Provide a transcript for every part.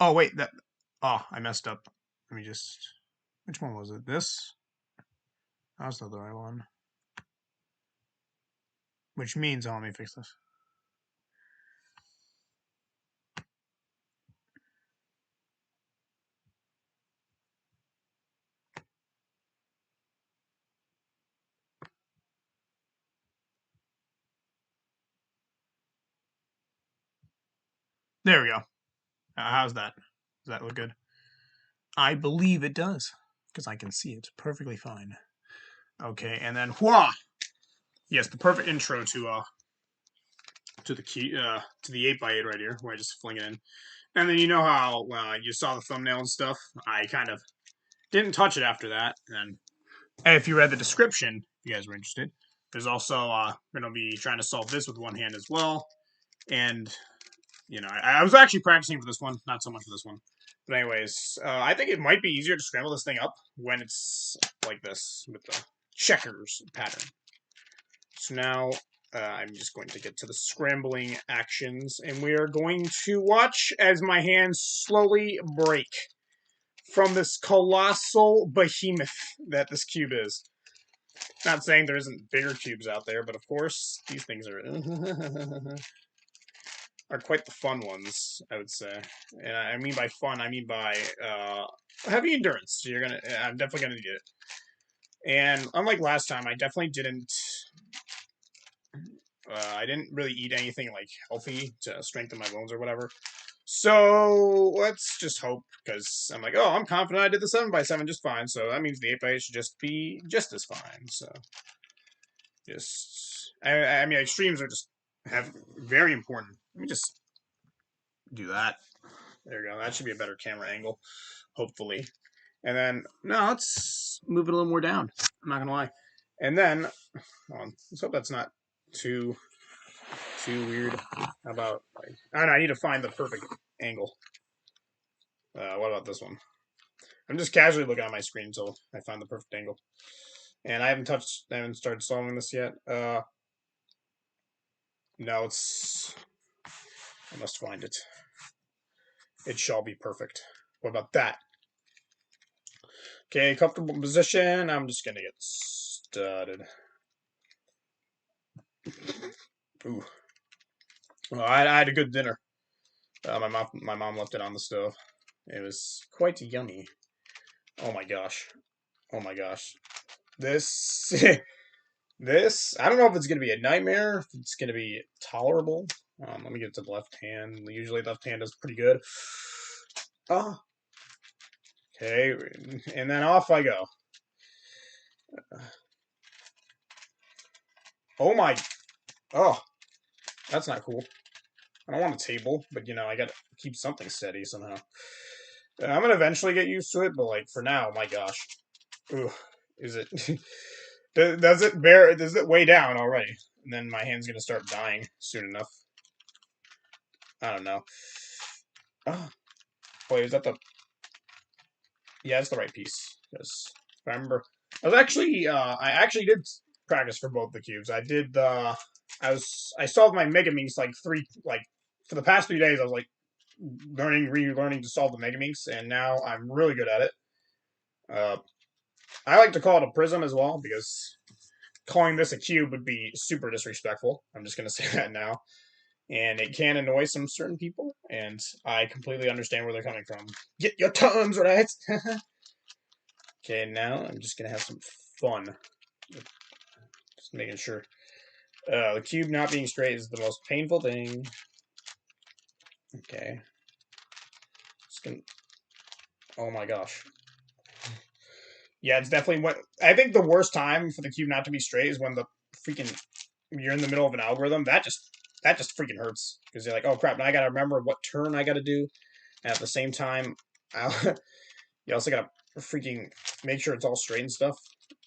Oh, wait, that... Oh, I messed up. Let me just... Which one was it? This? That was not the right one. Which means... Oh, let me fix this. There we go. How's that? Does that look good? I believe it does, because I can see it perfectly fine. Okay, and then whoa! Yes, the perfect intro to the key to the 8x8 right here, where I just fling it in. And then you know how you saw the thumbnail and stuff. I kind of didn't touch it after that. And if you read the description, if you guys were interested, there's also going to be trying to solve this with one hand as well. And you know, I was actually practicing for this one, not so much for this one. But anyways, I think it might be easier to scramble this thing up when it's like this, with the checkers pattern. So now I'm just going to get to the scrambling actions, and we are going to watch as my hands slowly break from this colossal behemoth that this cube is. Not saying there isn't bigger cubes out there, but of course, these things are... are quite the fun ones, I would say. And I mean by fun, I mean by heavy endurance. So I'm definitely gonna need it. And unlike last time, I definitely didn't. I didn't really eat anything like healthy to strengthen my bones or whatever. So let's just hope, because I'm like, oh, I'm confident I did the 7x7 just fine. So that means the 8x8 should just be just as fine. So I mean, extremes are just very important. Let me just do that. There we go. That should be a better camera angle, hopefully. And then, no, let's move it a little more down. I'm not going to lie. And then, let's hope that's not too weird. How about, like, I don't know, I need to find the perfect angle. What about this one? I'm just casually looking at my screen until I find the perfect angle. And I haven't started solving this yet. No, I must find it. It shall be perfect. What about that? Okay, comfortable position. I'm just gonna get started. Ooh. Well, I had a good dinner. My mom left it on the stove. It was quite yummy. Oh my gosh. Oh my gosh. This this, I don't know if it's gonna be a nightmare, if it's gonna be tolerable. Let me get to the left hand. Usually left hand is pretty good. Oh. Okay, and then off I go. Oh my. Oh, that's not cool. I don't want a table, but you know, I gotta keep something steady somehow. I'm gonna eventually get used to it, but like for now, my gosh. Ooh, is it? Does it weigh down already? And then my hand's gonna start dying soon enough. I don't know. Oh, wait, is that the? Yeah, it's the right piece. Because if I remember, I actually did practice for both the cubes. I solved my megaminx for the past 3 days. I was like relearning to solve the megaminx, and now I'm really good at it. I like to call it a prism as well, because calling this a cube would be super disrespectful. I'm just going to say that now. And it can annoy some certain people, and I completely understand where they're coming from. Get your terms right! Okay, now I'm just going to have some fun. Just making sure. The cube not being straight is the most painful thing. Okay. Just gonna... Oh my gosh. Yeah, it's definitely what I think the worst time for the cube not to be straight is when the freaking you're in the middle of an algorithm. That just freaking hurts, because you're like, oh crap, now I gotta remember what turn I gotta do, and at the same time, you also gotta freaking make sure it's all straight and stuff.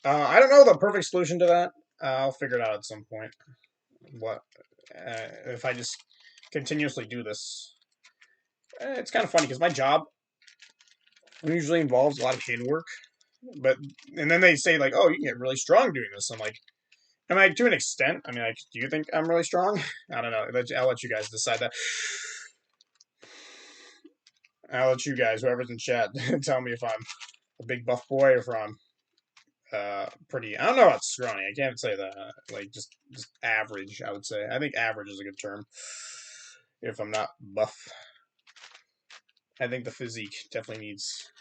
I don't know the perfect solution to that. I'll figure it out at some point. What if I just continuously do this? It's kind of funny because my job usually involves a lot of handwork, and then they say like, oh, you can get really strong doing this. I'm like, to an extent. I mean, like, do you think I'm really strong? I don't know. I'll let you guys decide that. I'll let you guys, whoever's in chat, tell me if I'm a big buff boy or if I'm pretty. I don't know about scrawny. I can't say that. Like just average. I would say. I think average is a good term. If I'm not buff, I think the physique definitely needs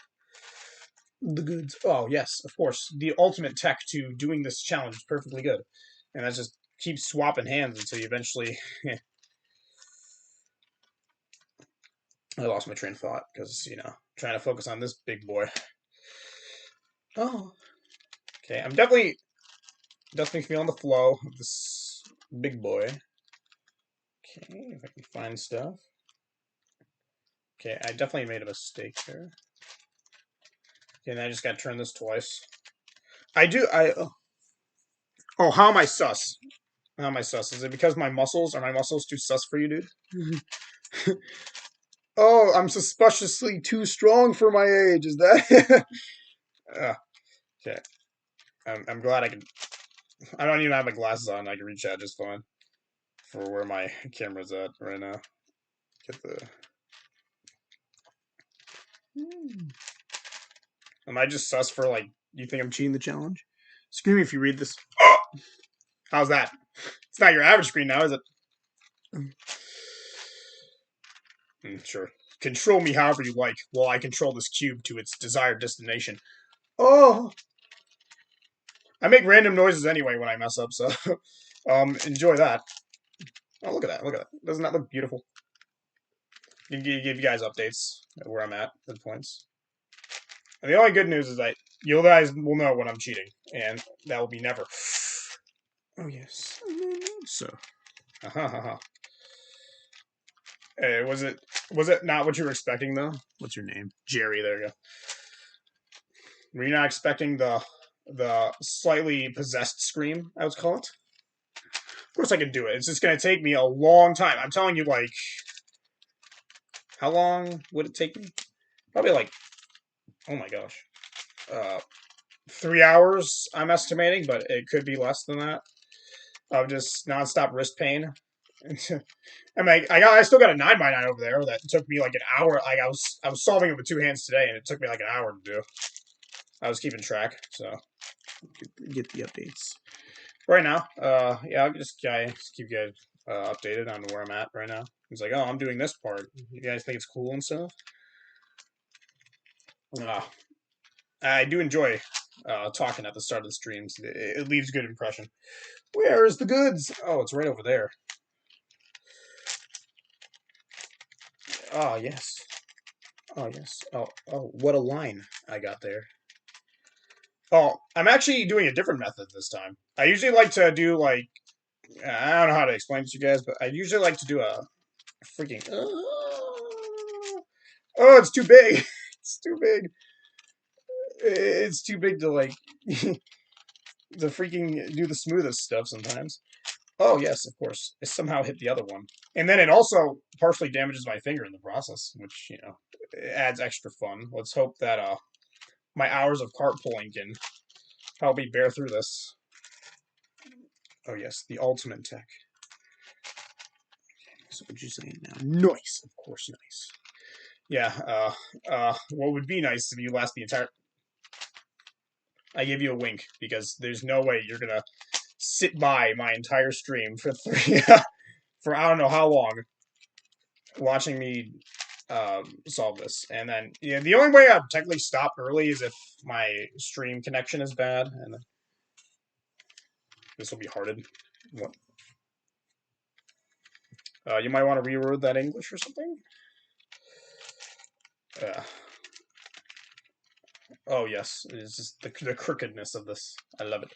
the goods. Oh yes, of course. The ultimate tech to doing this challenge is perfectly good, and that's just keep swapping hands until you eventually. I lost my train of thought because trying to focus on this big boy. Oh, okay. I'm definitely feeling the flow of this big boy. Okay, if I can find stuff. Okay, I definitely made a mistake there. Okay, and I just got to turn this twice. Oh, how am I sus? How am I sus? Is it because my muscles? Are my muscles too sus for you, dude? Oh, I'm suspiciously too strong for my age. Is that? Okay. I'm glad I can. I don't even have my glasses on. I can reach out just fine for where my camera's at right now. Get the. Am I just sus for like? You think I'm cheating the challenge? Scream if you read this. How's that? It's not your average screen now, is it? Sure. Control me however you like, while I control this cube to its desired destination. Oh! I make random noises anyway when I mess up, so enjoy that. Oh, look at that! Look at that! Doesn't that look beautiful? I can give you guys updates of where I'm at points. And the only good news is that you guys will know when I'm cheating, and that will be never. Oh yes. So. Was it not what you were expecting though? What's your name? Jerry. There you go. Were you not expecting the slightly possessed scream? I would call it. Of course, I could do it. It's just gonna take me a long time. I'm telling you, like, how long would it take me? Probably like, oh my gosh, 3 hours. I'm estimating, but it could be less than that. Of just nonstop wrist pain. I'm like, I still got a 9x9 over there that took me like an hour. Like I was solving it with two hands today, and it took me like an hour to do. I was keeping track, so get the updates right now. Yeah, I'll just keep you guys updated on where I'm at right now. He's like, oh, I'm doing this part. You guys think it's cool and stuff? I do enjoy talking at the start of the streams. It leaves a good impression. Where is the goods? Oh, it's right over there. Oh, yes. Oh, yes. Oh, what a line I got there. Oh, I'm actually doing a different method this time. I usually like to do, like, I don't know how to explain it to you guys, but I usually like to do a freaking... Oh, it's too big. It's too big. It's too big to, like, to freaking do the smoothest stuff sometimes. Oh, yes, of course. I somehow hit the other one. And then it also partially damages my finger in the process, which, adds extra fun. Let's hope that my hours of cart pulling can help me bear through this. Oh, yes, the ultimate tech. So what you saying now? Nice, of course, nice. Yeah, what would be nice if you last the entire... I give you a wink, because there's no way you're gonna sit by my entire stream for for I don't know how long, watching me solve this. And then, the only way I'd technically stop early is if my stream connection is bad, and this will be hearted. What? You might want to reword that English or something? Oh, yes. It's just the crookedness of this. I love it.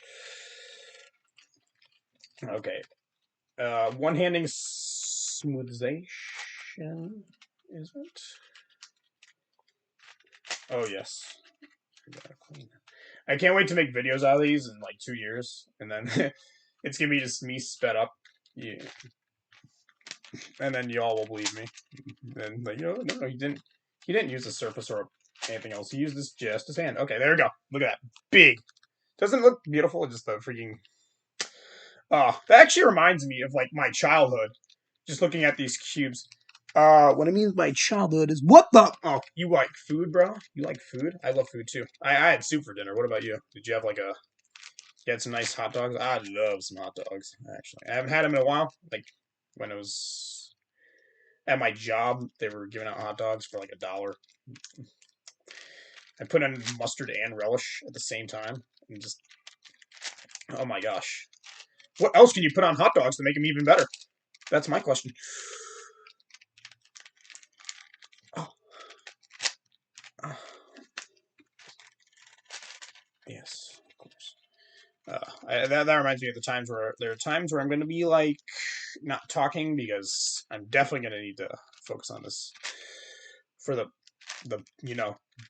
Okay. One-handing smoothization, is it? Oh, yes. I can't wait to make videos out of these in like 2 years, and then it's gonna be just me sped up. Yeah. And then y'all will believe me. And like, no, he didn't use the surface or anything else. He used just his hand. Okay, there we go. Look at that. Big. Doesn't it look beautiful? Just the freaking... that actually reminds me of like my childhood. Just looking at these cubes. What it means by childhood is what the? Oh, you like food, bro? You like food? I love food too. I had soup for dinner. What about you? Did you have like a? You had some nice hot dogs. I love some hot dogs. Actually, I haven't had them in a while. Like when it was at my job, they were giving out hot dogs for like $1. I put in mustard and relish at the same time, and just oh my gosh, what else can you put on hot dogs to make them even better? That's my question. Oh, oh. Yes, of course. That reminds me of the times where there are times where I'm going to be like not talking because I'm definitely going to need to focus on this for the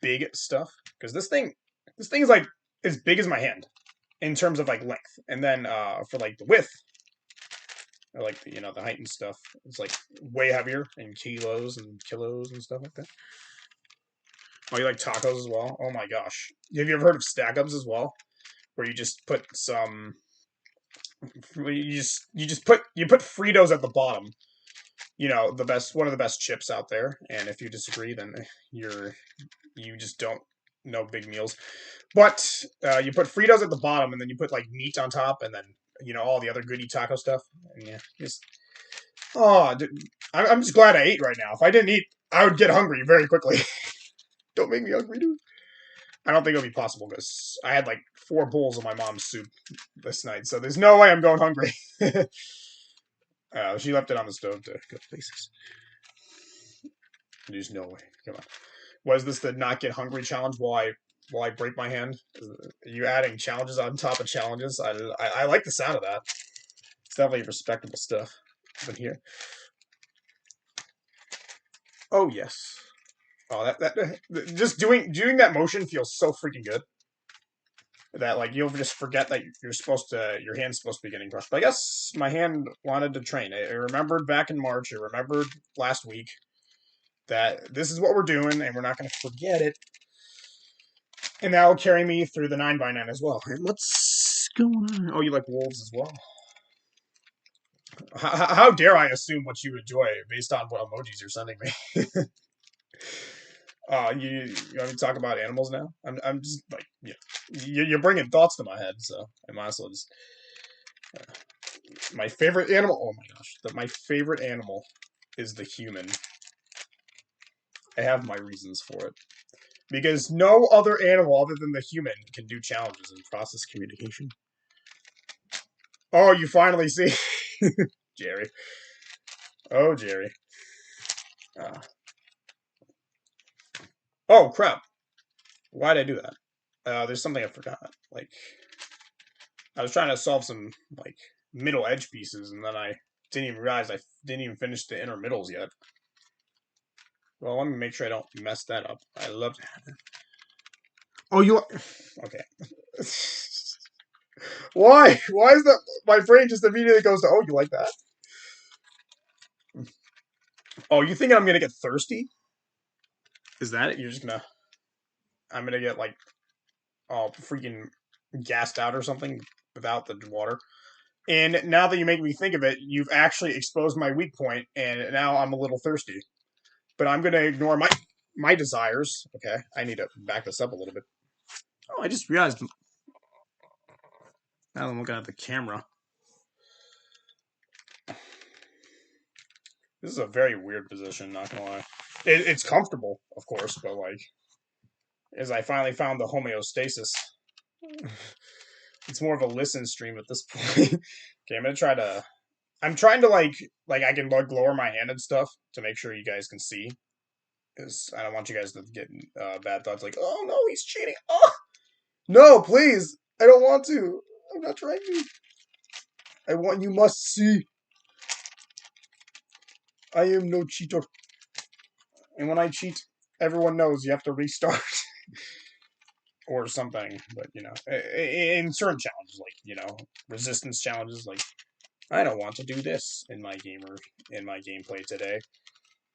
big stuff because this thing is like as big as my hand in terms of like length, and then for like the width or like the height and stuff, it's like way heavier in kilos and stuff like that. Oh, you like tacos as well? Oh my gosh, have you ever heard of stack ups as well? Where you just put some you put Fritos at the bottom. The best one of the best chips out there. And if you disagree, then you just don't know big meals. But you put Fritos at the bottom, and then you put like meat on top, and then all the other goody taco stuff. And yeah, just dude, I'm just glad I ate right now. If I didn't eat, I would get hungry very quickly. Don't make me hungry, dude. I don't think it'll be possible because I had like 4 bowls of my mom's soup this night, so there's no way I'm going hungry. She left it on the stove to go places. There's no way. Come on. Was this the not get hungry challenge while I break my hand? Are you adding challenges on top of challenges? I like the sound of that. It's definitely respectable stuff. But here. Oh yes. Oh that just doing that motion feels so freaking good. That like you'll just forget that your hand's supposed to be getting crushed. But I guess my hand wanted to train. I remembered back in March. I remembered last week that this is what we're doing, and we're not going to forget it. And that will carry me through the 9x9 as well. And what's going on? Oh, you like wolves as well? How dare I assume what you enjoy based on what emojis you're sending me? You want me to talk about animals now? I'm just like, yeah, you're bringing thoughts to my head, so I might as well just. My favorite animal. Oh my gosh, my favorite animal is the human. I have my reasons for it because no other animal other than the human can do challenges and process communication. Oh, you finally see, Jerry. Oh, Jerry. Uh, oh crap! Why'd I do that? There's something I forgot. Like I was trying to solve some like middle edge pieces, and then I didn't even realize I didn't even finish the inner middles yet. Well, let me make sure I don't mess that up. I love that. Oh, you okay? Why? Why is that? My brain just immediately goes to, oh, you like that? Oh, you think I'm gonna get thirsty? Is that it? You're just gonna? I'm gonna get like, oh, freaking gassed out or something without the water. And now that you make me think of it, you've actually exposed my weak point, and now I'm a little thirsty. But I'm gonna ignore my desires. Okay, I need to back this up a little bit. Oh, I just realized. Now I'm looking at the camera. This is a very weird position, not gonna lie. It's comfortable, of course, but like, as I finally found the homeostasis, it's more of a listen stream at this point. Okay, I'm gonna try to. I'm trying to like I can like lower my hand and stuff to make sure you guys can see, because I don't want you guys to get bad thoughts like, oh no, he's cheating. Oh no, please, I don't want to. I'm not trying to. I want you must see. I am no cheater. And when I cheat, everyone knows you have to restart or something. But in certain challenges, like resistance challenges, like I don't want to do this in my gameplay today,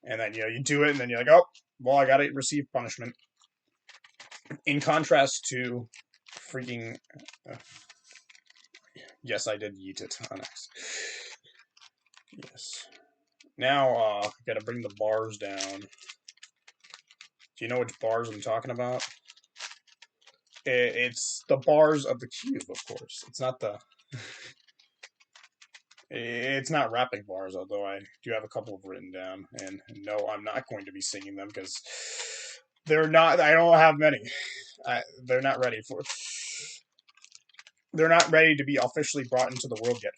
and then you do it, and then you're like, oh, well, I gotta receive punishment. In contrast to freaking, yes, I did yeet it on X. Yes. Now, gotta bring the bars down. Do you know which bars I'm talking about? It's the bars of the cube, of course. It's not the... It's not rapping bars, although I do have a couple of written down. And no, I'm not going to be singing them because they're not... I don't have many. They're not ready for... They're not ready to be officially brought into the world yet.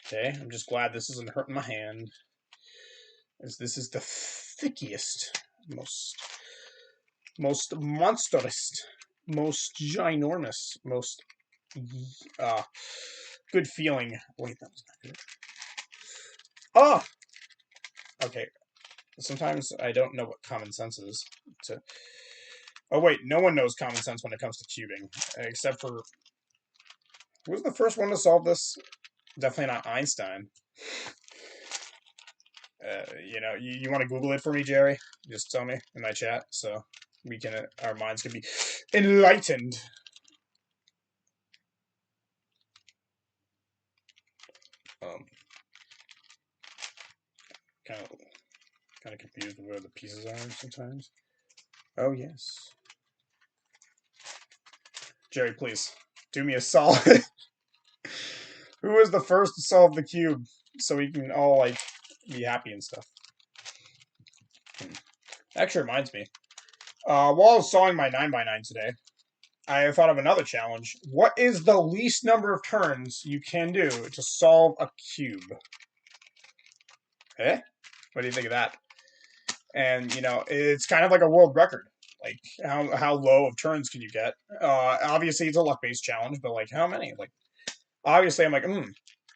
Okay, I'm just glad this isn't hurting my hand, as this is the thickest, most monstrous, most ginormous, most good feeling. Wait, that was not good. Oh, okay. Sometimes I don't know what common sense is. Oh wait, no one knows common sense when it comes to cubing, except for who was the first one to solve this? Definitely not Einstein. You know, you want to Google it for me, Jerry? Just tell me in my chat so we can, our minds can be enlightened. Kind of confused with where the pieces are sometimes. Oh yes, Jerry, please do me a solid. Who was the first to solve the cube so we can all like be happy and stuff? Actually reminds me. While I was solving my 9x9 today, I thought of another challenge. What is the least number of turns you can do to solve a cube? Eh? What do you think of that? And, you know, it's kind of like a world record. Like, how low of turns can you get? Obviously, it's a luck-based challenge, but, like, how many? Like, obviously, I'm like,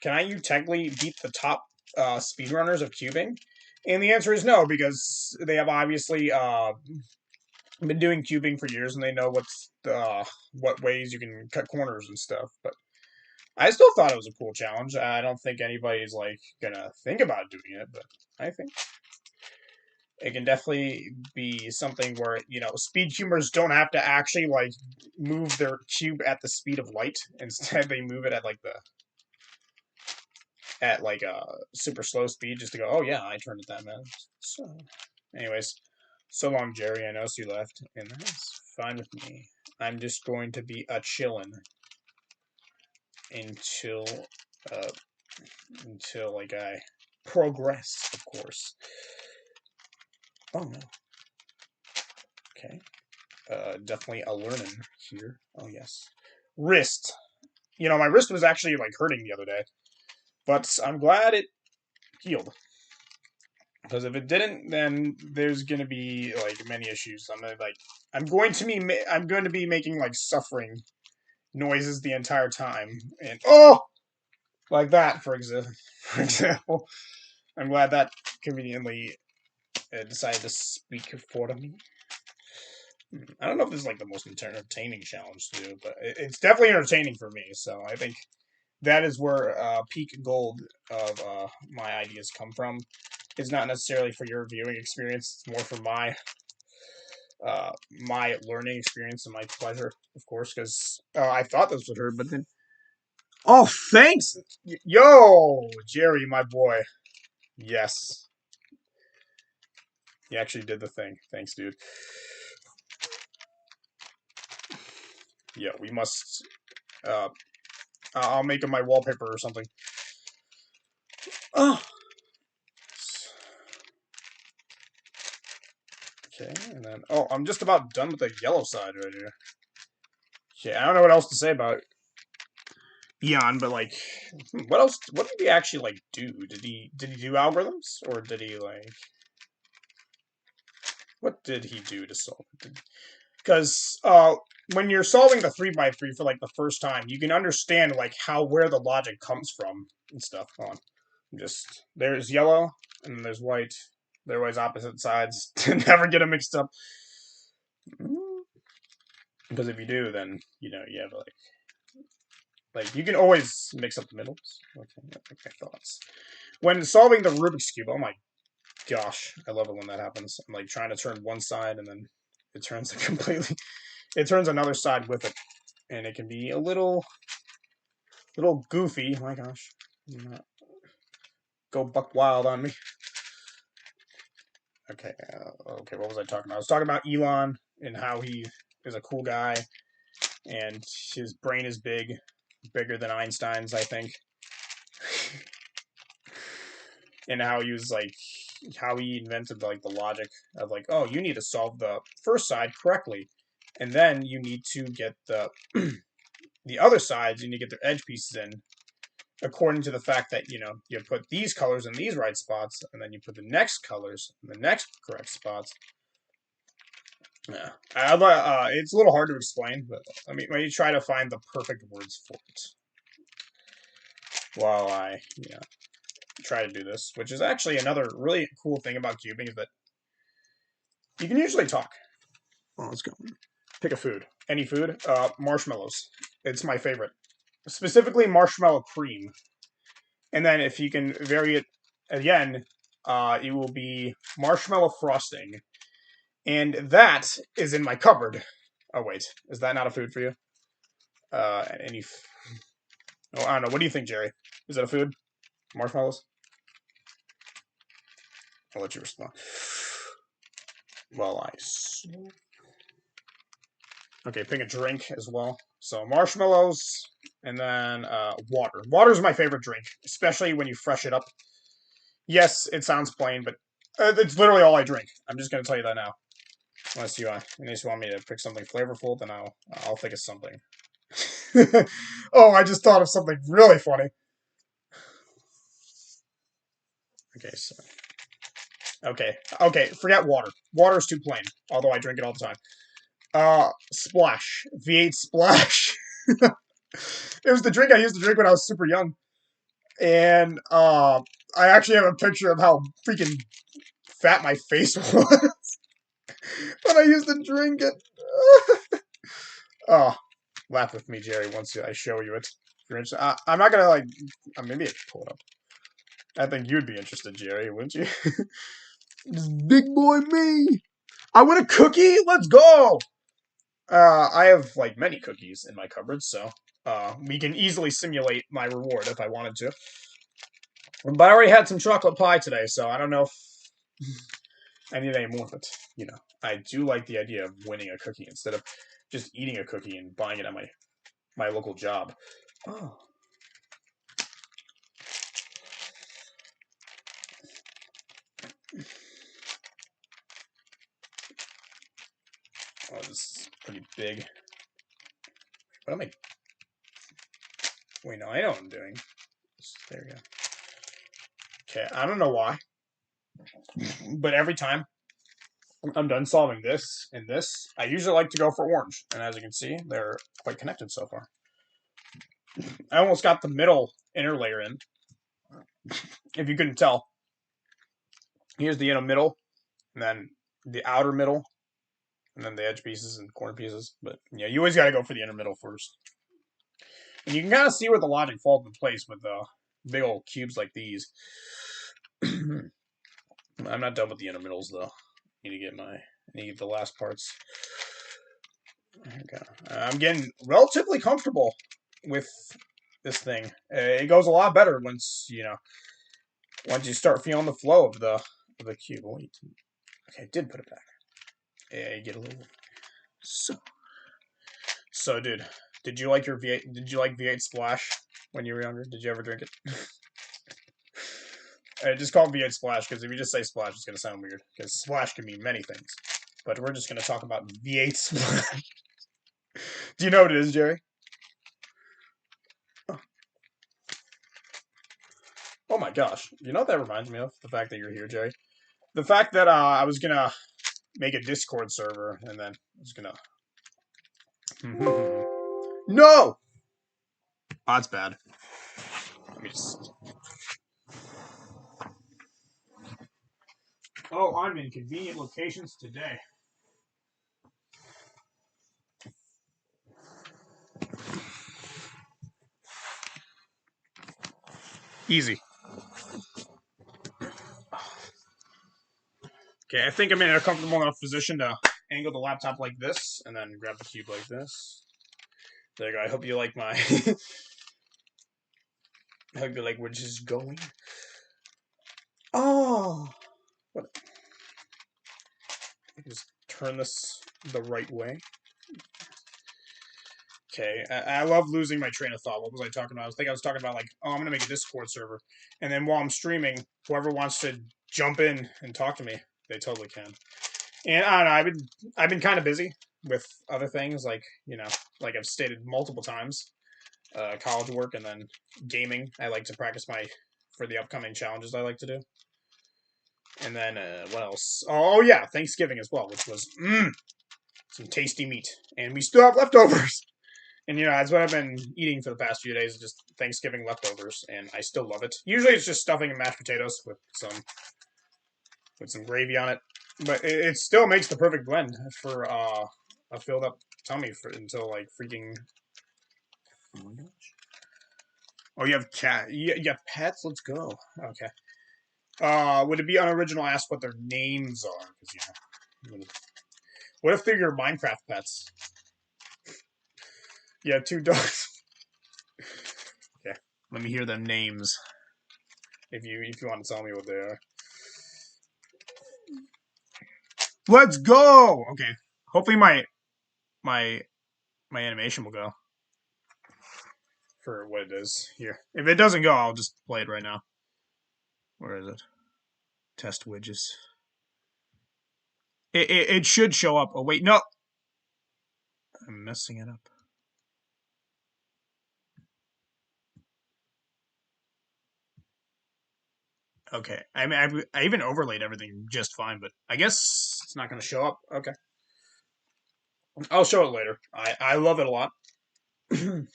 can you technically beat the top speedrunners of cubing? And the answer is no, because they have obviously been doing cubing for years, and they know what ways you can cut corners and stuff. But I still thought it was a cool challenge. I don't think anybody's like gonna think about doing it, but I think it can definitely be something where, you know, speed cubers don't have to actually like move their cube at the speed of light. Instead, they move it at like a super slow speed just to go, oh yeah, I turned it that man. So, anyways, so long, Jerry. I know you left, and that's fine with me. I'm just going to be a chillin' until like I progress, of course. Oh no. Okay. Definitely a learning here. Oh yes. Wrist. You know, my wrist was actually like hurting the other day, but I'm glad it healed. Because if it didn't, then there's gonna be like many issues. I'm going to be making like suffering noises the entire time, and like that for example. I'm glad that conveniently decided to speak for me. I don't know if this is like the most entertaining challenge to do, but it's definitely entertaining for me. So I think that is where peak gold of my ideas come from. It's not necessarily for your viewing experience. It's more for my learning experience and my pleasure, of course, because I thought this would hurt, but then... Oh, thanks! Yo! Jerry, my boy. Yes. You actually did the thing. Thanks, dude. Yeah, we must... I'll make it my wallpaper or something. Oh! Okay, and then... Oh, I'm just about done with the yellow side right here. Okay, I don't know what else to say about it. Beyond, but like, what else? What did he actually like do? Did he do algorithms, or did he like? What did he do to solve it? Because when you're solving the 3x3 for like the first time, you can understand like where the logic comes from and stuff. Hold on, just there's yellow and there's white. They're always opposite sides to never get them mixed up. Because if you do, then you know you have like you can always mix up the middles. Okay, my thoughts. When solving the Rubik's Cube, oh my gosh, I love it when that happens. I'm like trying to turn one side and then it turns another side with it. And it can be a little little goofy. My gosh. Go buck wild on me. Okay, okay, what was I talking about? I was talking about Elon and how he is a cool guy, and his brain is bigger than Einstein's, I think. And how he was like, how he invented like the logic of like, oh, you need to solve the first side correctly, and then you need to get the the other sides. You need to get their edge pieces in according to the fact that you put these colors in these right spots, and then you put the next colors in the next correct spots. Yeah, it's a little hard to explain, but let me try to find the perfect words for it while I try to do this, which is actually another really cool thing about cubing is that you can usually talk. Well, let's go. Pick a food. Any food. Marshmallows. It's my favorite. Specifically marshmallow cream. And then if you can vary it again, it will be marshmallow frosting. And that is in my cupboard. Oh, wait. Is that not a food for you? Oh, I don't know. What do you think, Jerry? Is that a food? Marshmallows? I'll let you respond. Well, okay, pick a drink as well. So marshmallows, and then water. Water is my favorite drink, especially when you fresh it up. Yes, it sounds plain, but it's literally all I drink. I'm just gonna tell you that now. Unless you want me to pick something flavorful, then I'll think of something. Oh, I just thought of something really funny. Okay, so okay, forget water. Water is too plain, although I drink it all the time. Splash. V8 Splash. It was the drink I used to drink when I was super young. And I actually have a picture of how freaking fat my face was when I used to drink it. Oh, laugh with me, Jerry, once I show you it. I'm not gonna like. Maybe I should pull it up. I think you'd be interested, Jerry, wouldn't you? Just big boy me. I want a cookie. Let's go. I have like many cookies in my cupboard, so we can easily simulate my reward if I wanted to. But I already had some chocolate pie today, so I don't know if I need any more. But I do like the idea of winning a cookie instead of just eating a cookie and buying it at my local job. Oh. Oh, this is pretty big. What am I? Wait, no, I know what I'm doing. There we go. Okay, I don't know why, but every time I'm done solving this and this, I usually like to go for orange. And as you can see, they're quite connected so far. I almost got the middle inner layer in, if you couldn't tell. Here's the inner middle, and then the outer middle, and then the edge pieces and corner pieces. But yeah, you always got to go for the inner middle first. And you can kind of see where the logic falls in place with the big old cubes like these. I'm not done with the inner middles though. I need to get the last parts. Okay. I'm getting relatively comfortable with this thing. It goes a lot better once you start feeling the flow of the cube. Wait. Okay, I did put it back. Yeah, you get a little. So, dude, did you like your V8? Did you like V8 Splash when you were younger? Did you ever drink it? Just call it V8 Splash, because if you just say Splash, it's gonna sound weird. Because Splash can mean many things, but we're just gonna talk about V8 Splash. Do you know what it is, Jerry? Oh my gosh! You know what that reminds me of? The fact that you're here, Jerry. The fact that I was gonna make a Discord server, and then I was gonna. No! Oh, that's bad. Let me just. Oh, I'm in convenient locations today. Easy. Okay, I think I'm in a comfortable enough position to angle the laptop like this, and then grab the cube like this. There you go. I hope you like my I'd be like, we're just going. Oh, what? Just turn this the right way. Okay, I love losing my train of thought. What was I talking about? I was talking about like, oh, I'm gonna make a Discord server, and then while I'm streaming, whoever wants to jump in and talk to me, they totally can. And I don't know, I've been kind of busy with other things, like like I've stated multiple times, college work and then gaming. I like to practice for the upcoming challenges I like to do. And then what else? Oh yeah, Thanksgiving as well, which was some tasty meat, and we still have leftovers. And that's what I've been eating for the past few days, just Thanksgiving leftovers, and I still love it. Usually it's just stuffing and mashed potatoes with some gravy on it, but it still makes the perfect blend for a filled up tummy until like freaking. Oh my gosh! Oh, you have cat? You have pets? Let's go. Okay. Would it be unoriginal to ask what their names are? Because what if they're your Minecraft pets? Yeah, 2 dogs. Yeah. Let me hear them names. If you want to tell me what they are. Let's go. Okay. Hopefully my animation will go for what it is here. If it doesn't go, I'll just play it right now. Where is it? Test widgets. It should show up. Oh wait, no. I'm messing it up. Okay. I mean, I even overlaid everything just fine, but I guess it's not going to show up. Okay. I'll show it later. I love it a lot. Didn't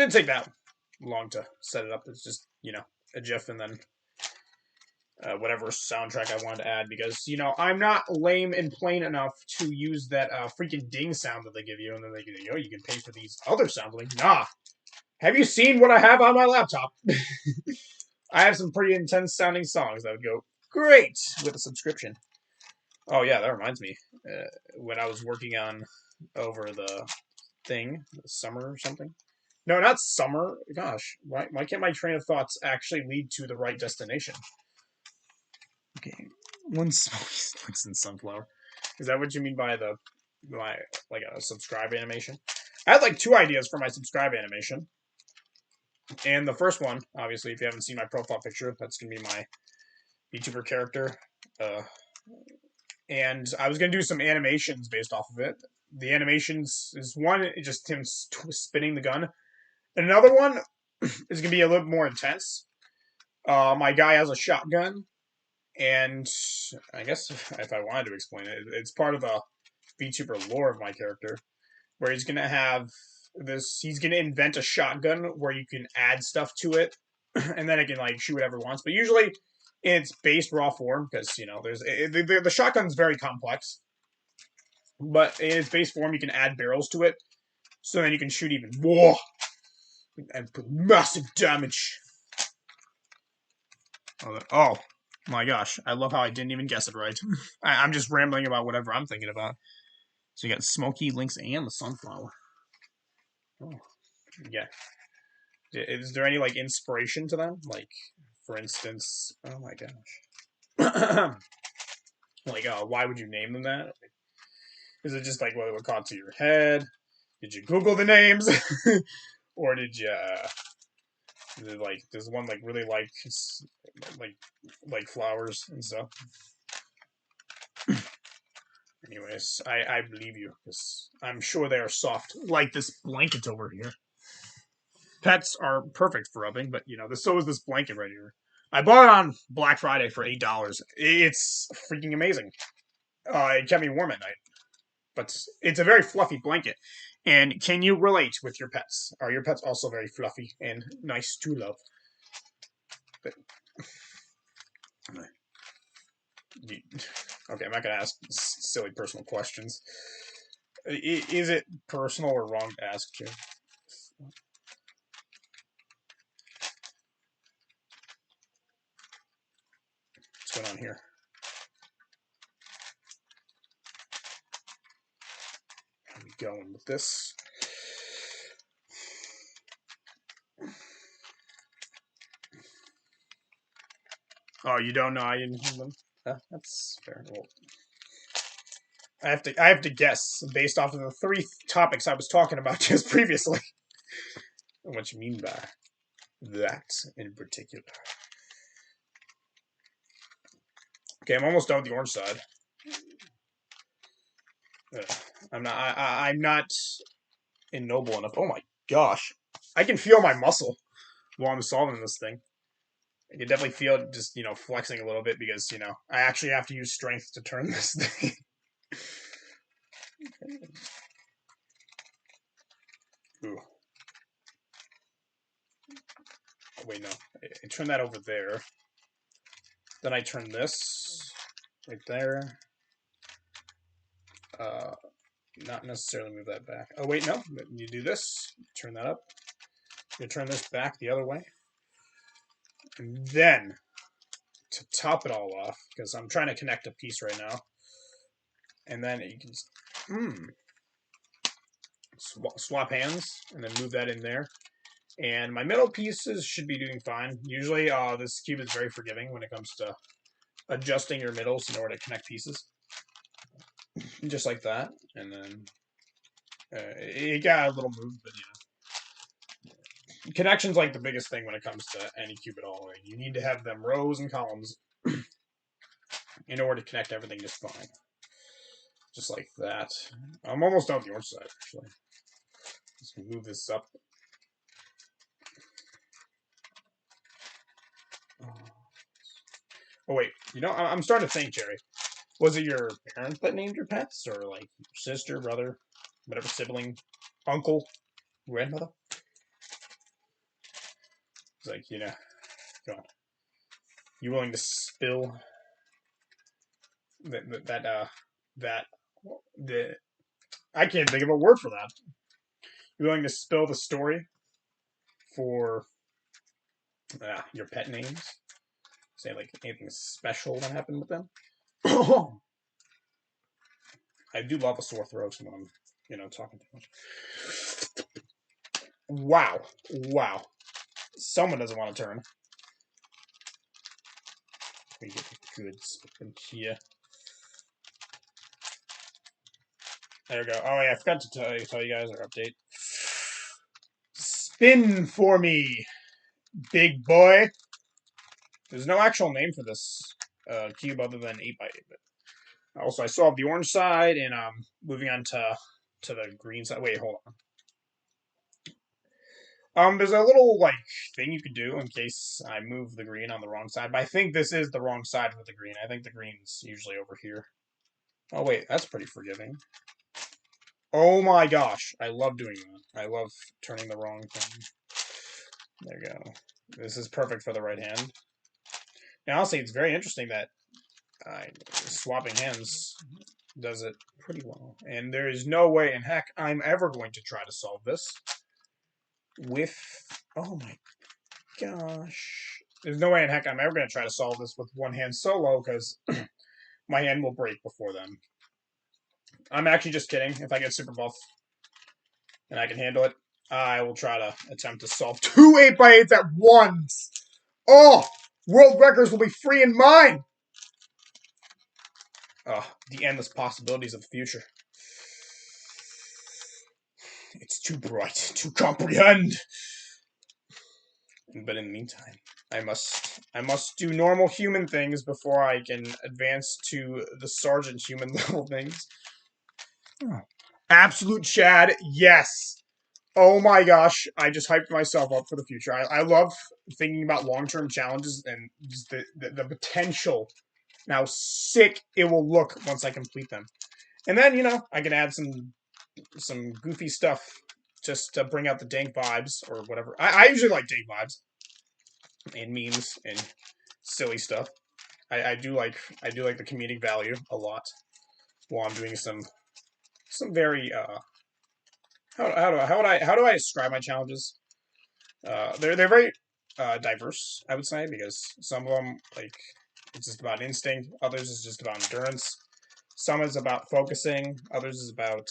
take that long to set it up. It's just, a GIF and then whatever soundtrack I wanted to add because, I'm not lame and plain enough to use that freaking ding sound that they give you and then they go, you can pay for these other sounds. I'm like, nah. Have you seen what I have on my laptop? I have some pretty intense sounding songs that would go great with a subscription. Oh yeah, that reminds me. When I was working on over the thing, summer or something. No, not summer. Gosh, why can't my train of thoughts actually lead to the right destination? Okay, one smoky looks in sunflower. Is that what you mean by my like a subscribe animation? I had like 2 ideas for my subscribe animation. And the first one, obviously, if you haven't seen my profile picture, that's going to be my VTuber character. And I was going to do some animations based off of it. The animations is one, just him spinning the gun. And another one is going to be a little more intense. My guy has a shotgun. And I guess if I wanted to explain it, it's part of the VTuber lore of my character. Where he's going to have he's going to invent a shotgun where you can add stuff to it and then it can like shoot whatever it wants. But usually in its base raw form, because there's the shotgun's very complex, but in its base form you can add barrels to it, so then you can shoot even more and put massive damage. Oh my gosh, I love how I didn't even guess it right. I'm just rambling about whatever I'm thinking about. So you got Smokey, Lynx, and the Sunflower. Oh, yeah. Is there any like inspiration to them? Like, for instance, oh my gosh, like, why would you name them that? Is it just like what caught to your head? Did you Google the names, or did you? Like, does one like really like flowers and stuff? Anyways, I believe you because I'm sure they are soft, like this blanket over here. Pets are perfect for rubbing, but so is this blanket right here. I bought it on Black Friday for $8. It's freaking amazing. It kept me warm at night. But it's a very fluffy blanket. And can you relate with your pets? Are your pets also very fluffy and nice to love? But, okay, I'm not going to ask silly personal questions. Is it personal or wrong to ask, Jim? What's going on here? How are we going with this? Oh, you don't know I didn't use them? That's fair. Well, I have to guess based off of the 3 topics I was talking about just previously. What you mean by that in particular? Okay, I'm almost done with the orange side. I'm not ignoble enough. Oh my gosh, I can feel my muscle while I'm solving this thing. I can definitely feel it just flexing a little bit because I actually have to use strength to turn this thing. Ooh. Oh, wait, no. I turn that over there. Then I turn this right there. Not necessarily move that back. Oh, wait, no. You do this. Turn that up. You turn this back the other way. And then, to top it all off, because I'm trying to connect a piece right now, and then you can swap hands, and then move that in there. And my middle pieces should be doing fine. Usually, this cube is very forgiving when it comes to adjusting your middles in order to connect pieces. Just like that. And then it got a little moved, but connection's like the biggest thing when it comes to any cube at all. You need to have them rows and columns in order to connect everything just fine. Just like that. I'm almost done with the orange side, actually. Let's move this up. Oh, wait. I'm starting to think, Jerry. Was it your parents that named your pets? Or, like, your sister, brother, whatever sibling, uncle, grandmother? It's like, go on. You willing to spill I can't think of a word for that. You willing to spill the story for your pet names? Say like anything special that happened with them. I do love a sore throat when I'm talking too much. Wow. Someone doesn't want to turn. We get the goods in here. There we go. Oh yeah, I forgot to tell you guys our update. Spin for me, big boy. There's no actual name for this cube other than 8x8. But also, I solved the orange side, and moving on to the green side. Wait, hold on. There's a little thing you could do in case I move the green on the wrong side. But I think this is the wrong side with the green. I think the green's usually over here. Oh wait, that's pretty forgiving. Oh my gosh, I love doing that. I love turning the wrong thing. There you go. This is perfect for the right hand. Now, honestly, it's very interesting that swapping hands does it pretty well. And there is no way in heck I'm ever going to try to solve this with... Oh my gosh. There's no way in heck I'm ever going to try to solve this with one hand solo, because my hand will break before then. I'm actually just kidding. If I get super buff and I can handle it, I will try to attempt to solve 2 8x8s at once. Oh! World records will be free in mine! Oh, the endless possibilities of the future. It's too bright to comprehend. But in the meantime, I must do normal human things before I can advance to the sergeant human level things. Oh. Absolute Chad, yes. Oh my gosh, I just hyped myself up for the future. I love thinking about long-term challenges and just the potential and how sick it will look once I complete them. And then, I can add some goofy stuff just to bring out the dank vibes or whatever. I usually like dank vibes and memes and silly stuff. I do like the comedic value a lot while I'm doing some very how do I describe my challenges? They're very diverse, I would say, because some of them it's just about instinct, others is just about endurance, some is about focusing, others is about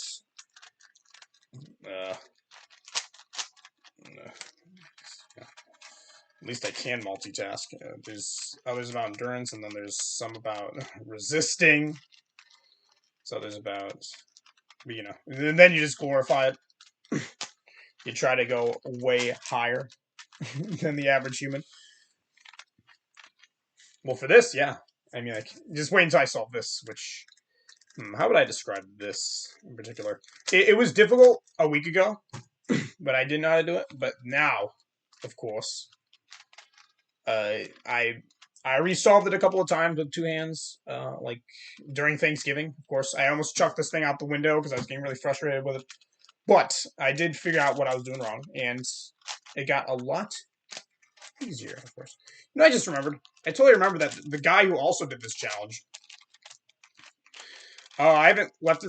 At least I can multitask. There's others about endurance, and then there's some about resisting. So there's about, you know, and then you just glorify it. You try to go way higher than the average human. Well, for this, yeah. I mean, like, just wait until I solve this, which... how would I describe this in particular? It was difficult a week ago, but I didn't know how to do it. But now, of course, I resolved it a couple of times with two hands, like during Thanksgiving. Of course, I almost chucked this thing out the window because I was getting really frustrated with it. But I did figure out what I was doing wrong, and it got a lot easier, of course. You know, I just remembered. I totally remember that the guy who also did this challenge. I haven't left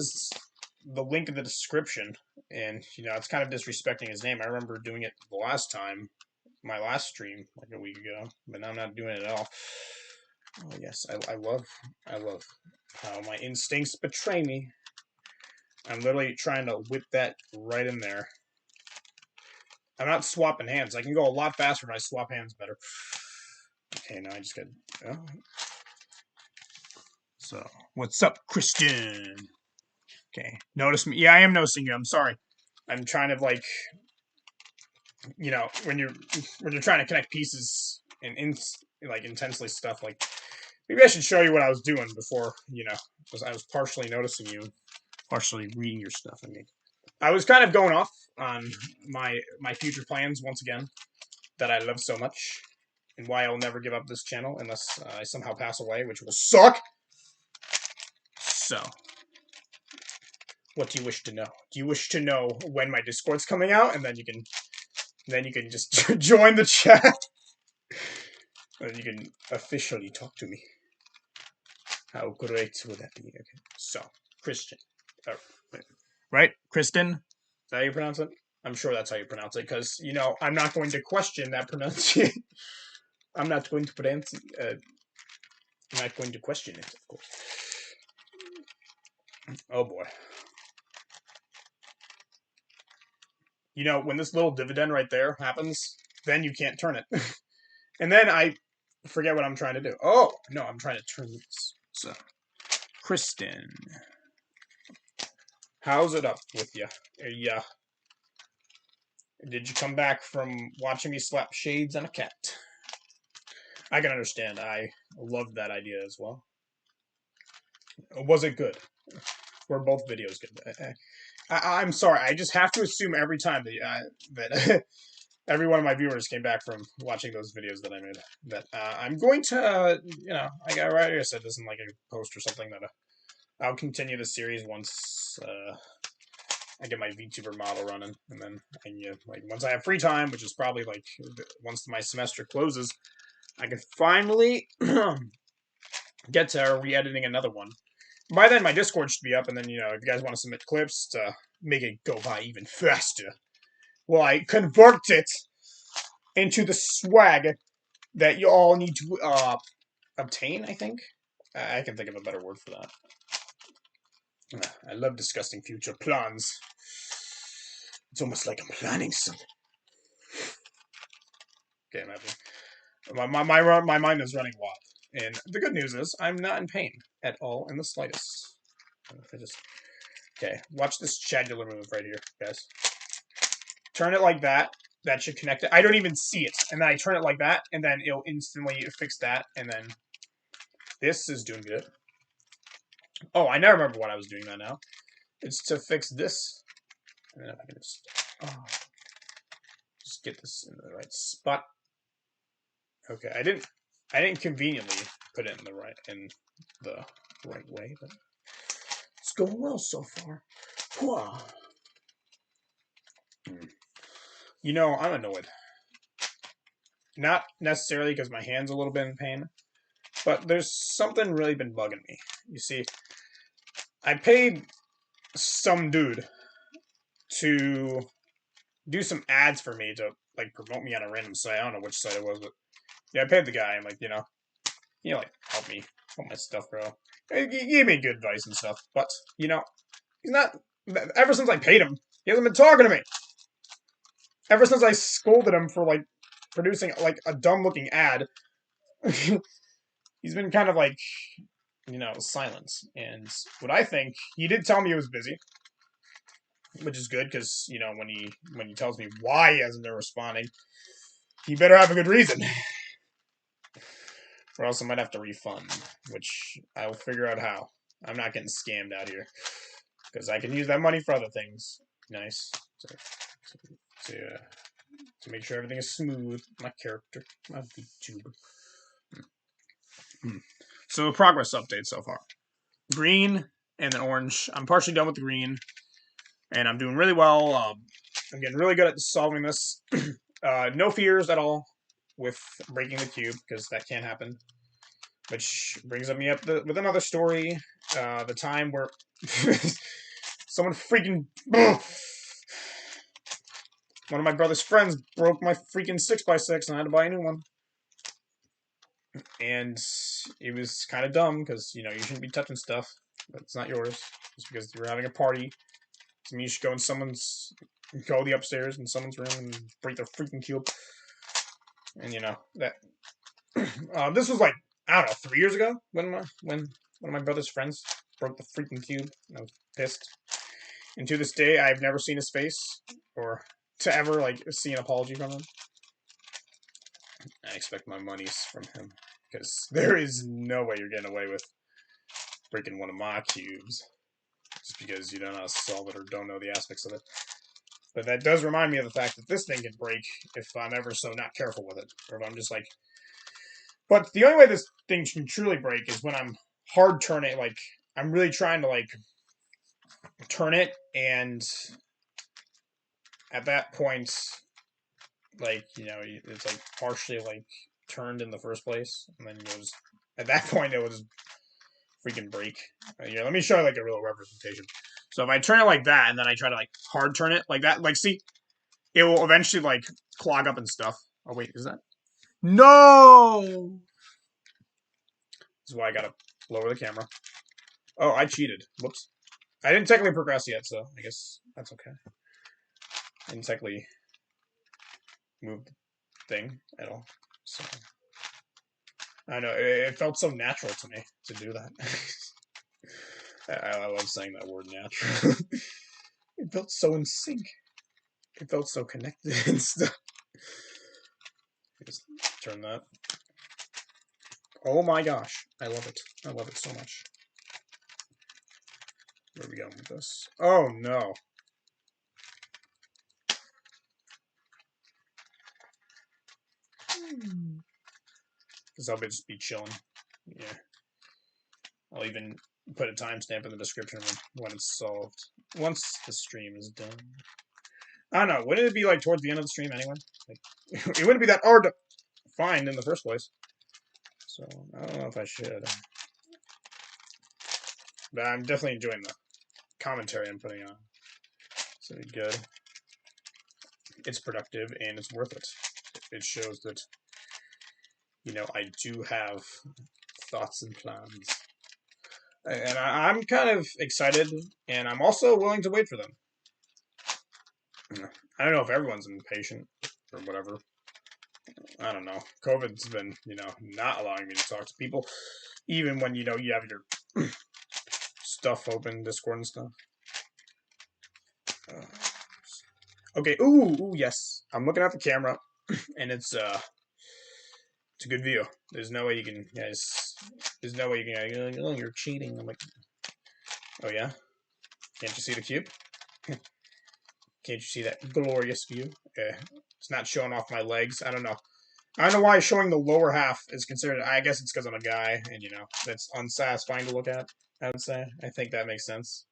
the link in the description, and you know it's kind of disrespecting his name. I remember doing it the last time, my last stream, like a week ago, but now I'm not doing it at all. Oh yes, I love how my instincts betray me. I'm literally trying to whip that right in there. I'm not swapping hands. I can go a lot faster if I swap hands better. Okay, now I just got... Oh. So, what's up, Christian? Okay, notice me. Yeah, I am noticing you. I'm sorry. I'm trying to, like... You know, when you're trying to connect pieces and like intensely stuff, like... Maybe I should show you what I was doing before, you know, because I was partially noticing you, partially reading your stuff. I mean, I was kind of going off on my future plans once again that I love so much, and why I'll never give up this channel unless I somehow pass away, which will suck. So, what do you wish to know? Do you wish to know when my Discord's coming out, and then you can just join the chat, and you can officially talk to me. How great would that be? Okay, so Christian, right? Kristen, is that how you pronounce it? I'm sure that's how you pronounce it, because you know I'm not going to question that pronunciation. I'm not going to question it, of course. Oh boy. You know, when this little dividend right there happens, then you can't turn it. And then I forget what I'm trying to do. Oh, no, I'm trying to turn this. So, Kristen. How's it up with you? Yeah. Did you come back from watching me slap shades on a cat? I can understand. I loved that idea as well. Was it good? Were both videos good? I'm sorry. I just have to assume every time that every one of my viewers came back from watching those videos that I made that I'm going to, you know, I already said this in like a post or something that I'll continue the series once I get my VTuber model running, and then like once I have free time, which is probably like once my semester closes, I can finally get to re-editing another one. By then, my Discord should be up, and then, you know, if you guys want to submit clips to make it go by even faster, well, I convert it into the swag that you all need to obtain, I think. I can think of a better word for that. I love discussing future plans. It's almost like I'm planning something. Okay, I'm happy. My mind is running wild. And the good news is, I'm not in pain at all in the slightest. Okay, watch this shadular move right here, guys. Turn it like that. That should connect it. I don't even see it. And then I turn it like that, and then it'll instantly fix that. And then this is doing good. Oh, I now remember what I was doing that now. It's to fix this. And then I can just get this in the right spot. Okay, I didn't conveniently put it in the right way, but it's going well so far. Whoa. You know, I'm annoyed. Not necessarily because my hand's a little bit in pain, but there's something really been bugging me. You see, I paid some dude to do some ads for me to like promote me on a random site. I don't know which site it was, but yeah, I paid the guy. I'm like, you know, like help my stuff, bro. He gave me good advice and stuff, but you know, he's not. Ever since I paid him, he hasn't been talking to me. Ever since I scolded him for like producing like a dumb-looking ad. He's been kind of like, silent. And what I think, he did tell me he was busy, which is good because when he tells me why he hasn't been responding, he better have a good reason, or else I might have to refund, which I will figure out how. I'm not getting scammed out here because I can use that money for other things. Nice to make sure everything is smooth. My character, my VTuber. So progress update so far: green and then orange. I'm partially done with the green, and I'm doing really well. I'm getting really good at solving this. No fears at all with breaking the cube, because that can't happen. Which brings me up with another story. The time where someone freaking... one of my brother's friends broke my freaking 6x6 and I had to buy a new one. And it was kind of dumb, because, you shouldn't be touching stuff that's not yours. Just because you're having a party. So you should go the upstairs in someone's room and break their freaking cube. And that this was like, I don't know, 3 years ago when one of my brother's friends broke the freaking cube. And I was pissed. And to this day, I've never seen his face or to ever see an apology from him. I expect my monies from him, because there is no way you're getting away with breaking one of my cubes just because you don't know how to solve it or don't know the aspects of it. But that does remind me of the fact that this thing can break if I'm ever so not careful with it. Or if I'm just like... But the only way this thing can truly break is when I'm hard turning, I'm really trying to, turn it, and at that point, it's, partially, turned in the first place, and then at that point, it was freaking break. Let me show you, a real representation. So if I turn it like that, and then I try to, hard turn it like that, see, it will eventually, clog up and stuff. Oh, wait, is that? No! This is why I gotta lower the camera. Oh, I cheated. Whoops. I didn't technically progress yet, so I guess that's okay. I didn't technically move the thing at all. So I know, it felt so natural to me to do that. I love saying that word, natural. It felt so in sync. It felt so connected and stuff. Just turn that. Oh my gosh. I love it. I love it so much. Where are we going with this? Oh no. Because I'll just be chilling. Yeah. I'll even put a timestamp in the description when it's solved. Once the stream is done. I don't know. Wouldn't it be towards the end of the stream anyway? It wouldn't be that hard to find in the first place. So I don't know if I should. But I'm definitely enjoying the commentary I'm putting on. So good. It's productive and it's worth it. It shows that I do have thoughts and plans. And I'm kind of excited, and I'm also willing to wait for them. I don't know if everyone's impatient or whatever. I don't know. COVID's been, not allowing me to talk to people, even when, you have your stuff open, Discord and stuff. Okay, ooh, yes. I'm looking at the camera, and it's a good view. There's no way you can, guys, there's no way you can, oh, you're cheating. I'm like, oh yeah? Can't you see the cube? Can't you see that glorious view? It's not showing off my legs. I don't know. I don't know why showing the lower half is considered... I guess it's because I'm a guy, and, that's unsatisfying to look at, I would say. I think that makes sense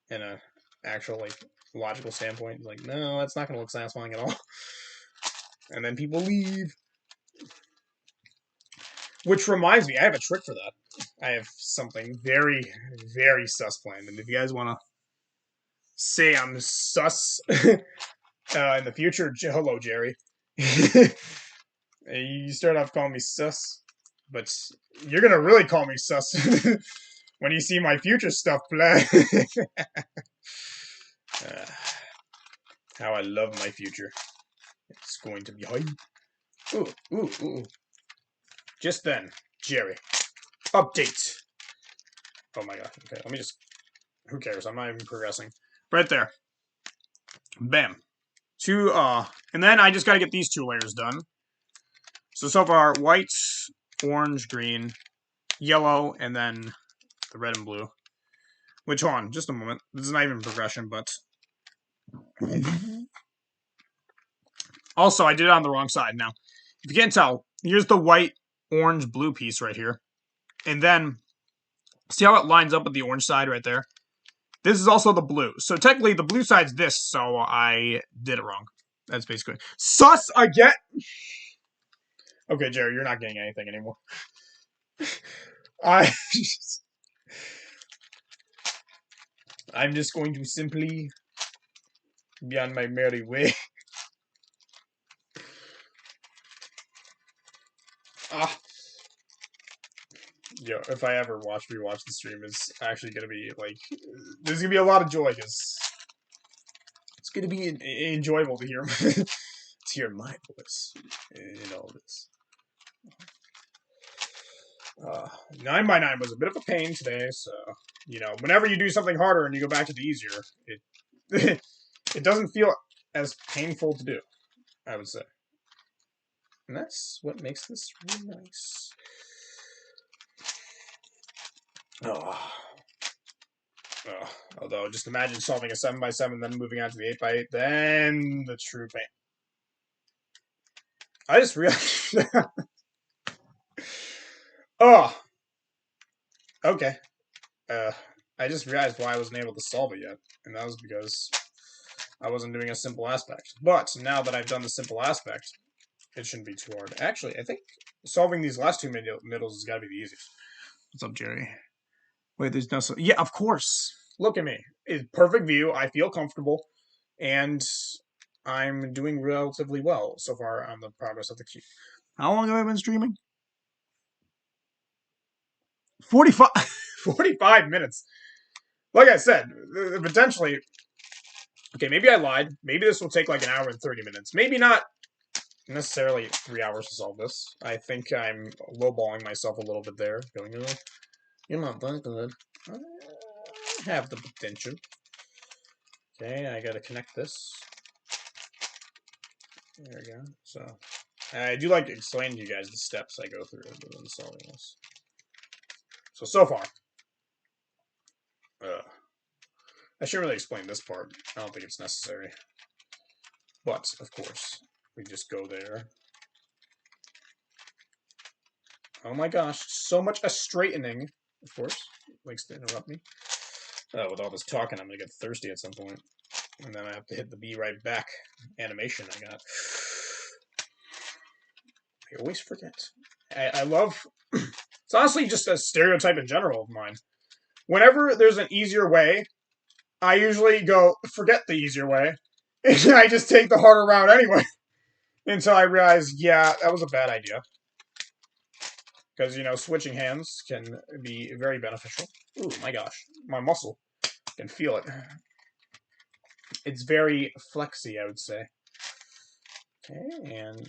in a actual, logical standpoint. No, that's not going to look satisfying at all. And then people leave. Which reminds me, I have a trick for that. I have something very, very sus planned. And if you guys want to say I'm sus in the future, hello, Jerry. You start off calling me sus, but you're gonna really call me sus when you see my future stuff play. How I love my future. It's going to be hype. Ooh, ooh, ooh. Just then, Jerry. Update. Oh my god. Okay, let me just... Who cares? I'm not even progressing. Right there. Bam. Two, and then I just gotta get these two layers done. So far, white, orange, green, yellow, and then the red and blue. Which, hold on, just a moment. This is not even progression, but... Also, I did it on the wrong side. Now, if you can't tell, here's the white, orange, blue piece right here. And then, see how it lines up with the orange side right there? This is also the blue. So technically, the blue side's this, so I did it wrong. That's basically... Sus again! Okay, Jerry, you're not getting anything anymore. I'm just going to simply be on my merry way. Yo, if I ever rewatch the stream, it's actually gonna be like, there's gonna be a lot of joy because it's gonna be enjoyable to hear, to hear my voice in all this. 9x9 was a bit of a pain today, so whenever you do something harder and you go back to the easier, it it doesn't feel as painful to do, I would say, and that's what makes this really nice. Although, just imagine solving a 7x7, then moving on to the 8x8, then the true pain. I just realized. Oh! Okay. I just realized why I wasn't able to solve it yet, and that was because I wasn't doing a simple aspect. But now that I've done the simple aspect, it shouldn't be too hard. Actually, I think solving these last two middles has got to be the easiest. What's up, Jerry? Wait, there's no... Yeah, of course! Look at me. It's perfect view. I feel comfortable. And I'm doing relatively well so far on the progress of the cube. How long have I been streaming? 45, 45 minutes. Like I said, potentially... Okay, maybe I lied. Maybe this will take like an hour and 30 minutes. Maybe not necessarily 3 hours to solve this. I think I'm lowballing myself a little bit there. Going, you're not that good. I have the potential. Okay, I gotta connect this. There we go. So, I do like to explain to you guys the steps I go through when solving this. So far. I shouldn't really explain this part. I don't think it's necessary. But, of course, we just go there. Oh my gosh, so much a straightening. Of course, likes to interrupt me. With all this talking, I'm gonna get thirsty at some point. And then I have to hit the be right back animation I got. I always forget. I love... It's honestly just a stereotype in general of mine. Whenever there's an easier way, I usually go, forget the easier way. And I just take the harder route anyway. Until I realize, yeah, that was a bad idea. Because, switching hands can be very beneficial. Ooh, my gosh. My muscle. I can feel it. It's very flexy, I would say. Okay, and...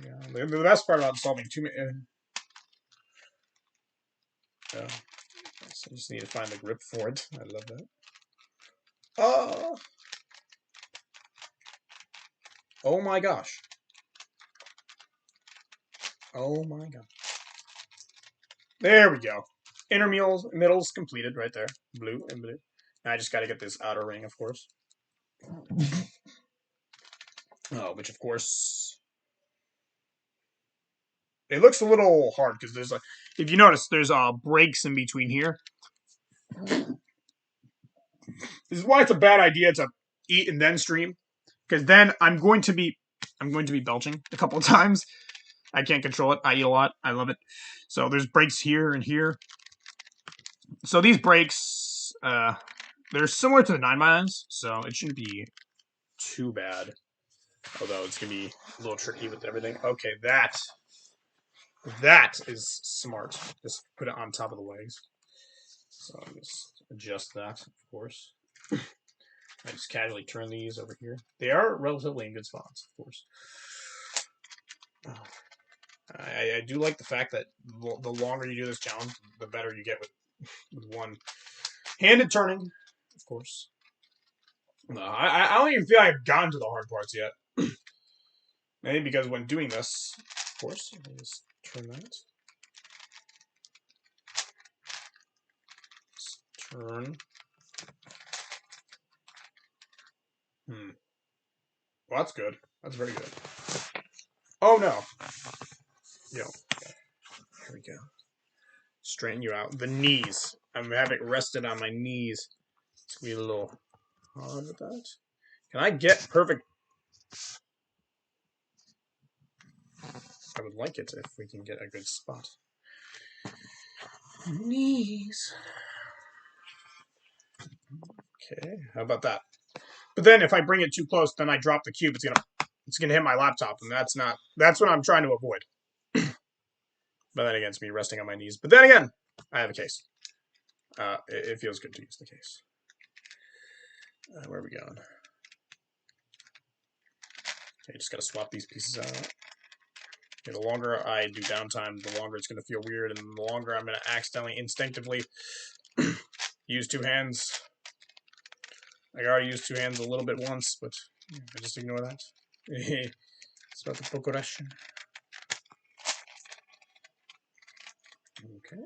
Yeah, the best part about solving I just need to find the grip for it. I love that. Oh! Oh my gosh. Oh my god. There we go. Inner middles completed right there. Blue and blue. Now I just gotta get this outer ring, of course. Which of course... It looks a little hard because there's like... If you notice, there's breaks in between here. This is why it's a bad idea to eat and then stream. Because then I'm going to be belching a couple of times. I can't control it. I eat a lot. I love it. So there's breaks here and here. So these breaks, they're similar to the 9x9s, so it shouldn't be too bad. Although it's going to be a little tricky with everything. Okay, that is smart. Just put it on top of the legs. So I'll just adjust that, of course. I just casually turn these over here. They are relatively in good spots, of course. I do like the fact that the longer you do this challenge, the better you get with one-handed turning, of course. No, I don't even feel like I've gotten to the hard parts yet. Maybe because when doing this, of course, let me just turn that. Just turn. Well, that's good. That's very good. Oh no. Yo. Here we go. Straighten you out. The knees. I'm having it rested on my knees. It's gonna be a little hard with that. Can I get perfect? I would like it if we can get a good spot. Knees. Okay, how about that? But then if I bring it too close, then I drop the cube. It's gonna hit my laptop, and that's what I'm trying to avoid. But then again, it's me resting on my knees. But then again, I have a case. It feels good to use the case. Where are we going? Okay, just gotta swap these pieces out. Okay, the longer I do downtime, the longer it's gonna feel weird, and the longer I'm gonna accidentally, instinctively use two hands. I already used two hands a little bit once, but I just ignore that. It's about the progression. Okay.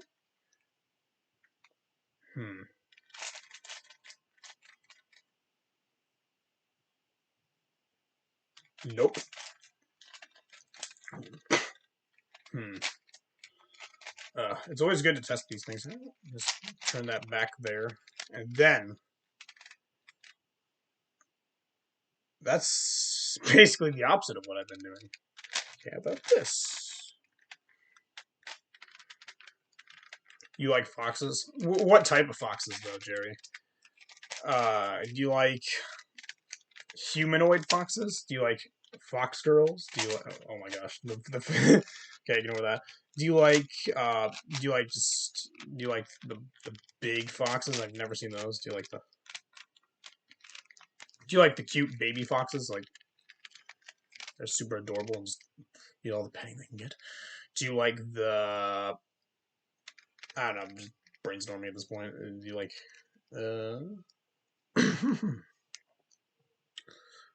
Nope. It's always good to test these things. Just turn that back there, and then that's basically the opposite of what I've been doing. Okay, how about this? You like foxes? What type of foxes, though, Jerry? Do you like humanoid foxes? Do you like fox girls? Do you like? Oh my gosh! Okay, ignore that. Do you like? Do you like the big foxes? I've never seen those. Do you like the? Do you like the cute baby foxes? Like they're super adorable and just eat all the petting they can get. Do you like the? I don't know. I'm just brainstorming at this point. Do you like? I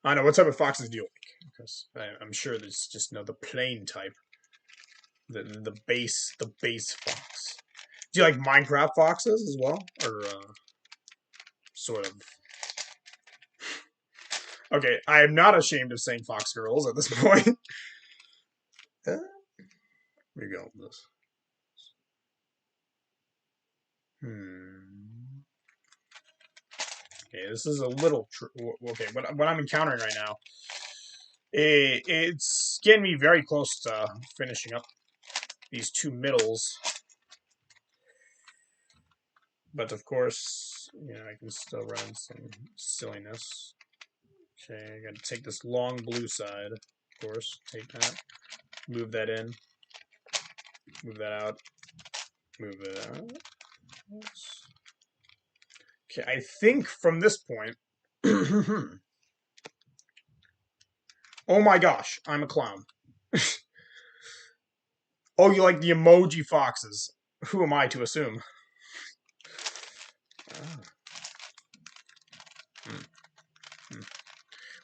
don't know. What type of foxes do you like? Because I'm sure there's just the plain type, the base fox. Do you like Minecraft foxes as well, or sort of? Okay, I am not ashamed of saying fox girls at this point. Where you go with this? Okay, this is a little okay. What I'm encountering right now, it's getting me very close to finishing up these two middles. But of course, I can still run some silliness. Okay, I gotta take this long blue side, of course. Take that, move that in, move that out, move it out. Okay, I think from this point. Oh my gosh, I'm a clown. Oh, you like the emoji foxes? Who am I to assume?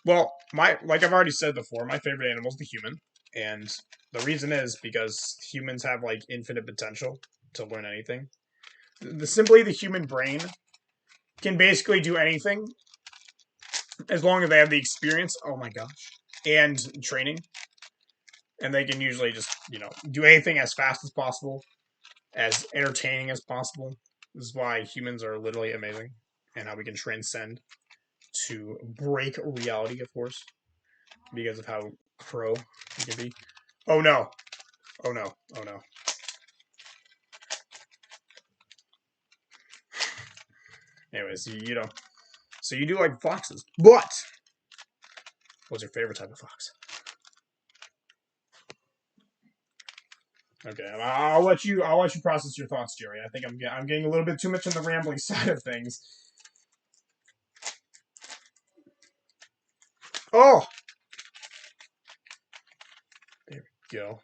Well, like I've already said before, my favorite animal is the human, and the reason is because humans have like infinite potential to learn anything. Simply the human brain can basically do anything as long as they have the experience. Oh my gosh, and training, and they can usually just do anything as fast as possible, as entertaining as possible. This is why humans are literally amazing, and how we can transcend to break reality, of course, because of how pro you can be. Oh no. Oh no. Oh no. Anyways, so you do like foxes, but what's your favorite type of fox? Okay, I'll let you process your thoughts, Jerry. I think I'm getting a little bit too much on the rambling side of things. Oh, go.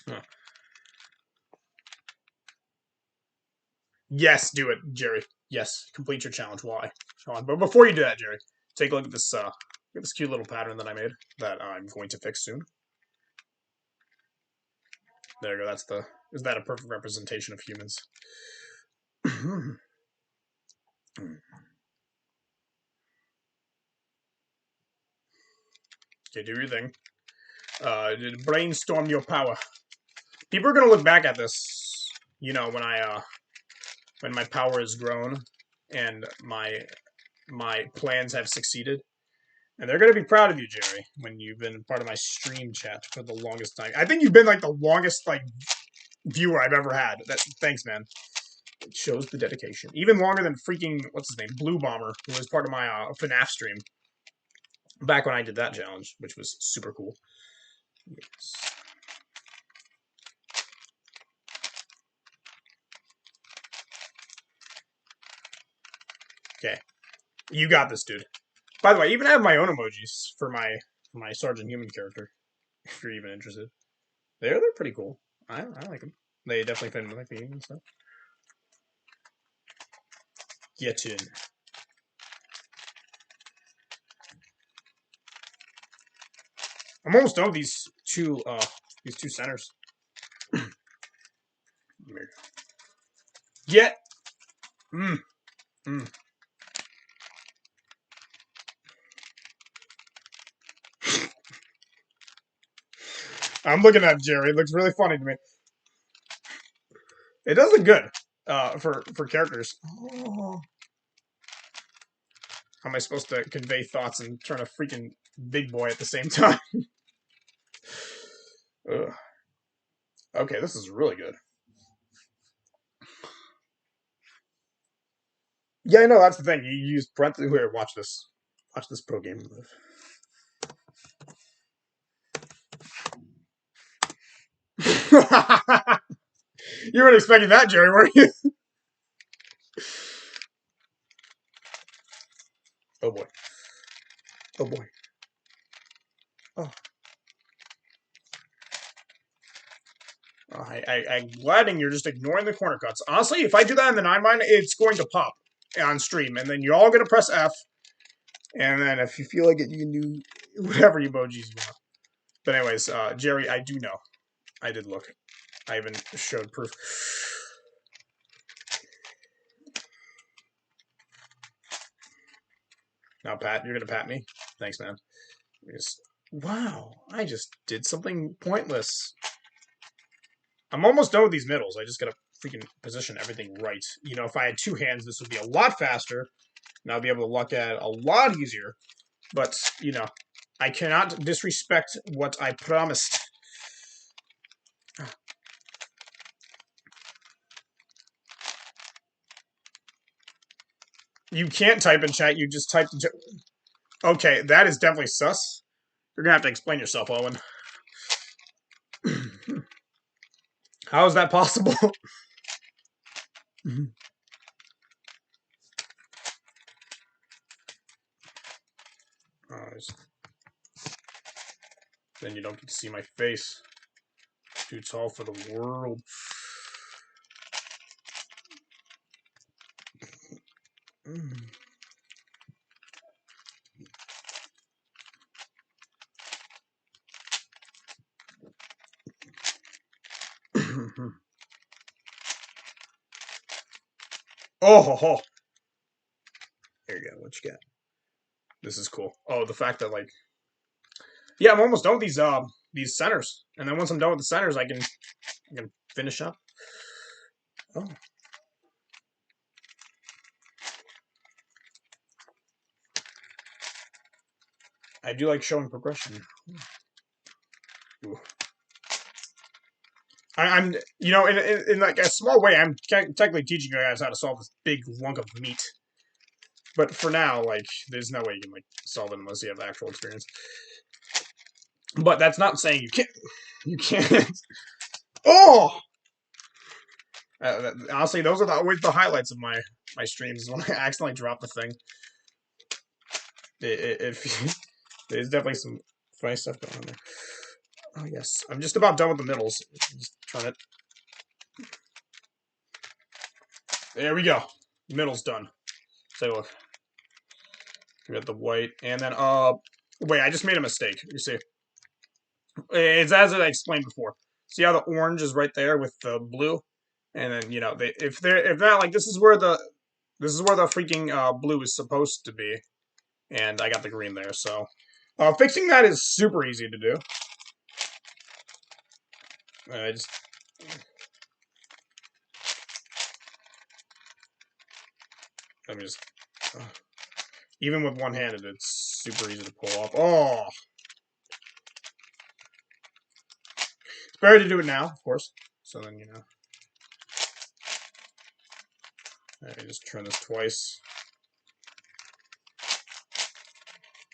Huh. Yes, do it, Jerry. Yes, complete your challenge. Why? But before you do that, Jerry, take a look at this. This cute little pattern that I made that I'm going to fix soon. There you go. That's the. Is that a perfect representation of humans? Okay, do your thing. Brainstorm your power. People are gonna look back at this, you know, when my power has grown and my plans have succeeded, and they're gonna be proud of you, Jerry, when you've been part of my stream chat for the longest time. I think you've been like the longest viewer I've ever had. Thanks, man. It shows the dedication. Even longer than freaking what's his name, Blue Bomber, who was part of my FNAF stream back when I did that challenge, which was super cool. Yes. Okay, you got this, dude. By the way, I even have my own emojis for my Sergeant Human character, if you're even interested. They're pretty cool. I like them. They definitely fit in with my theme and stuff. Get in. I'm almost done with these two centers. Get. Mm. Mm. I'm looking at Jerry. It looks really funny to me. It does look good for characters. Oh. How am I supposed to convey thoughts and turn a freaking big boy at the same time? Ugh. Okay, this is really good. Yeah, I know, that's the thing. You use parentheses. Here, watch this. Watch this pro game move. You weren't expecting that, Jerry, were you? Oh boy. Oh boy. Oh. I'm glad you're just ignoring the corner cuts. Honestly, if I do that in the 9-mine, it's going to pop on stream. And then you're all going to press F. And then if you feel like it, you can do whatever emojis you want. But anyways, Jerry, I do know. I did look. I even showed proof. Now, Pat, you're going to pat me? Thanks, man. Wow, I just did something pointless. I'm almost done with these middles. I just got to freaking position everything right. You know, if I had two hands, this would be a lot faster. And I'll be able to look at it a lot easier. But, you know, I cannot disrespect what I promised. You can't type in chat. You just typed in chat. Okay, that is definitely sus. You're going to have to explain yourself, Owen. How is that possible? Then you don't get to see my face. Too tall for the world. Oh, ho, ho. There you go. What you got? This is cool. Oh, the fact that yeah, I'm almost done with these centers, and then once I'm done with the centers, I can finish up. Oh. I do like showing progression. Ooh. I'm you know, in like a small way, I'm technically teaching you guys how to solve this big lunk of meat. But for now, there's no way you can solve it unless you have actual experience. But that's not saying you can't. You can't. Oh! Honestly, those are always the highlights of my streams, when I accidentally drop the thing. If There's definitely some funny stuff going on there. Oh, yes. I'm just about done with the middles. Just turn it. There we go. Middle's done. Take a look. We got the white, and then, wait, I just made a mistake. You see. It's as I explained before. See how the orange is right there with the blue? And then, you know, if they're like, this is where the freaking blue is supposed to be. And I got the green there, so. Fixing that is super easy to do. I just... Let me just... even with one-handed, it's super easy to pull off. Oh! It's better to do it now, of course. So then, you know. Let me just turn this twice.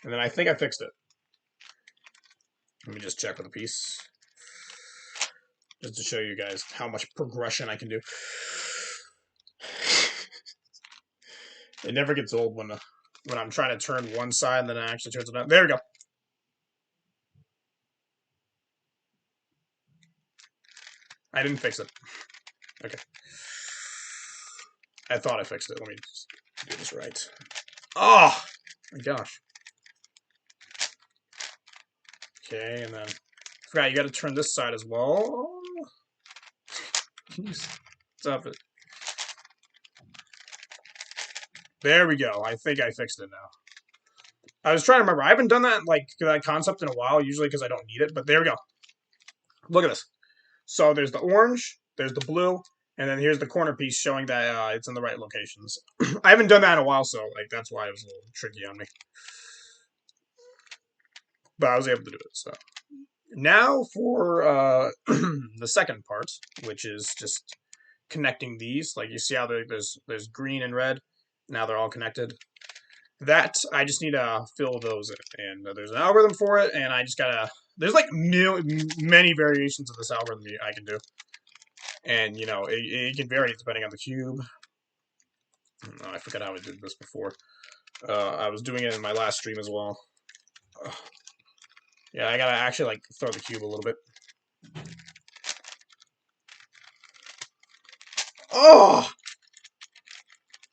And then I think I fixed it. Let me just check with a piece. Just to show you guys how much progression I can do. It never gets old when I'm trying to turn one side and then it actually turns it out. There we go. I didn't fix it. Okay. I thought I fixed it. Let me just do this right. Oh! My gosh. Okay, and then... I forgot, you gotta turn this side as well. Can you stop it? There we go. I think I fixed it now. I was trying to remember. I haven't done that concept in a while, usually because I don't need it, but there we go. Look at this. So there's the orange, there's the blue, and then here's the corner piece showing that it's in the right locations. I haven't done that in a while, so like that's why it was a little tricky on me. But I was able to do it, so. Now for the second part, which is just connecting these. Like you see how there's green and red. Now they're all connected. That, I just need to fill those in. And there's an algorithm for it, and I just gotta... There's like many variations of this algorithm I can do. And, you know, it can vary depending on the cube. Oh, I forgot how I did this before. I was doing it in my last stream as well. Yeah, I gotta actually, like, throw the cube a little bit. Oh!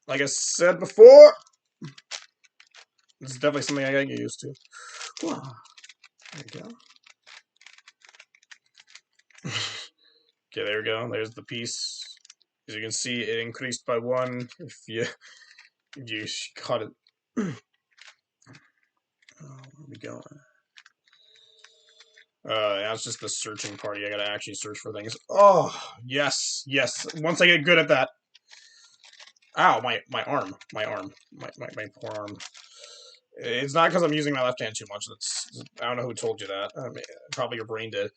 Like I said before, this is definitely something I gotta get used to. There we go. Okay, there we go. There's the piece. As you can see, it increased by 1 if you cut it. Oh, where we going? Now it's just the searching party. I gotta actually search for things. Oh, yes, yes. Once I get good at that. Ow, my arm. My poor arm. It's not because I'm using my left hand too much. I don't know who told you that. I mean, probably your brain did.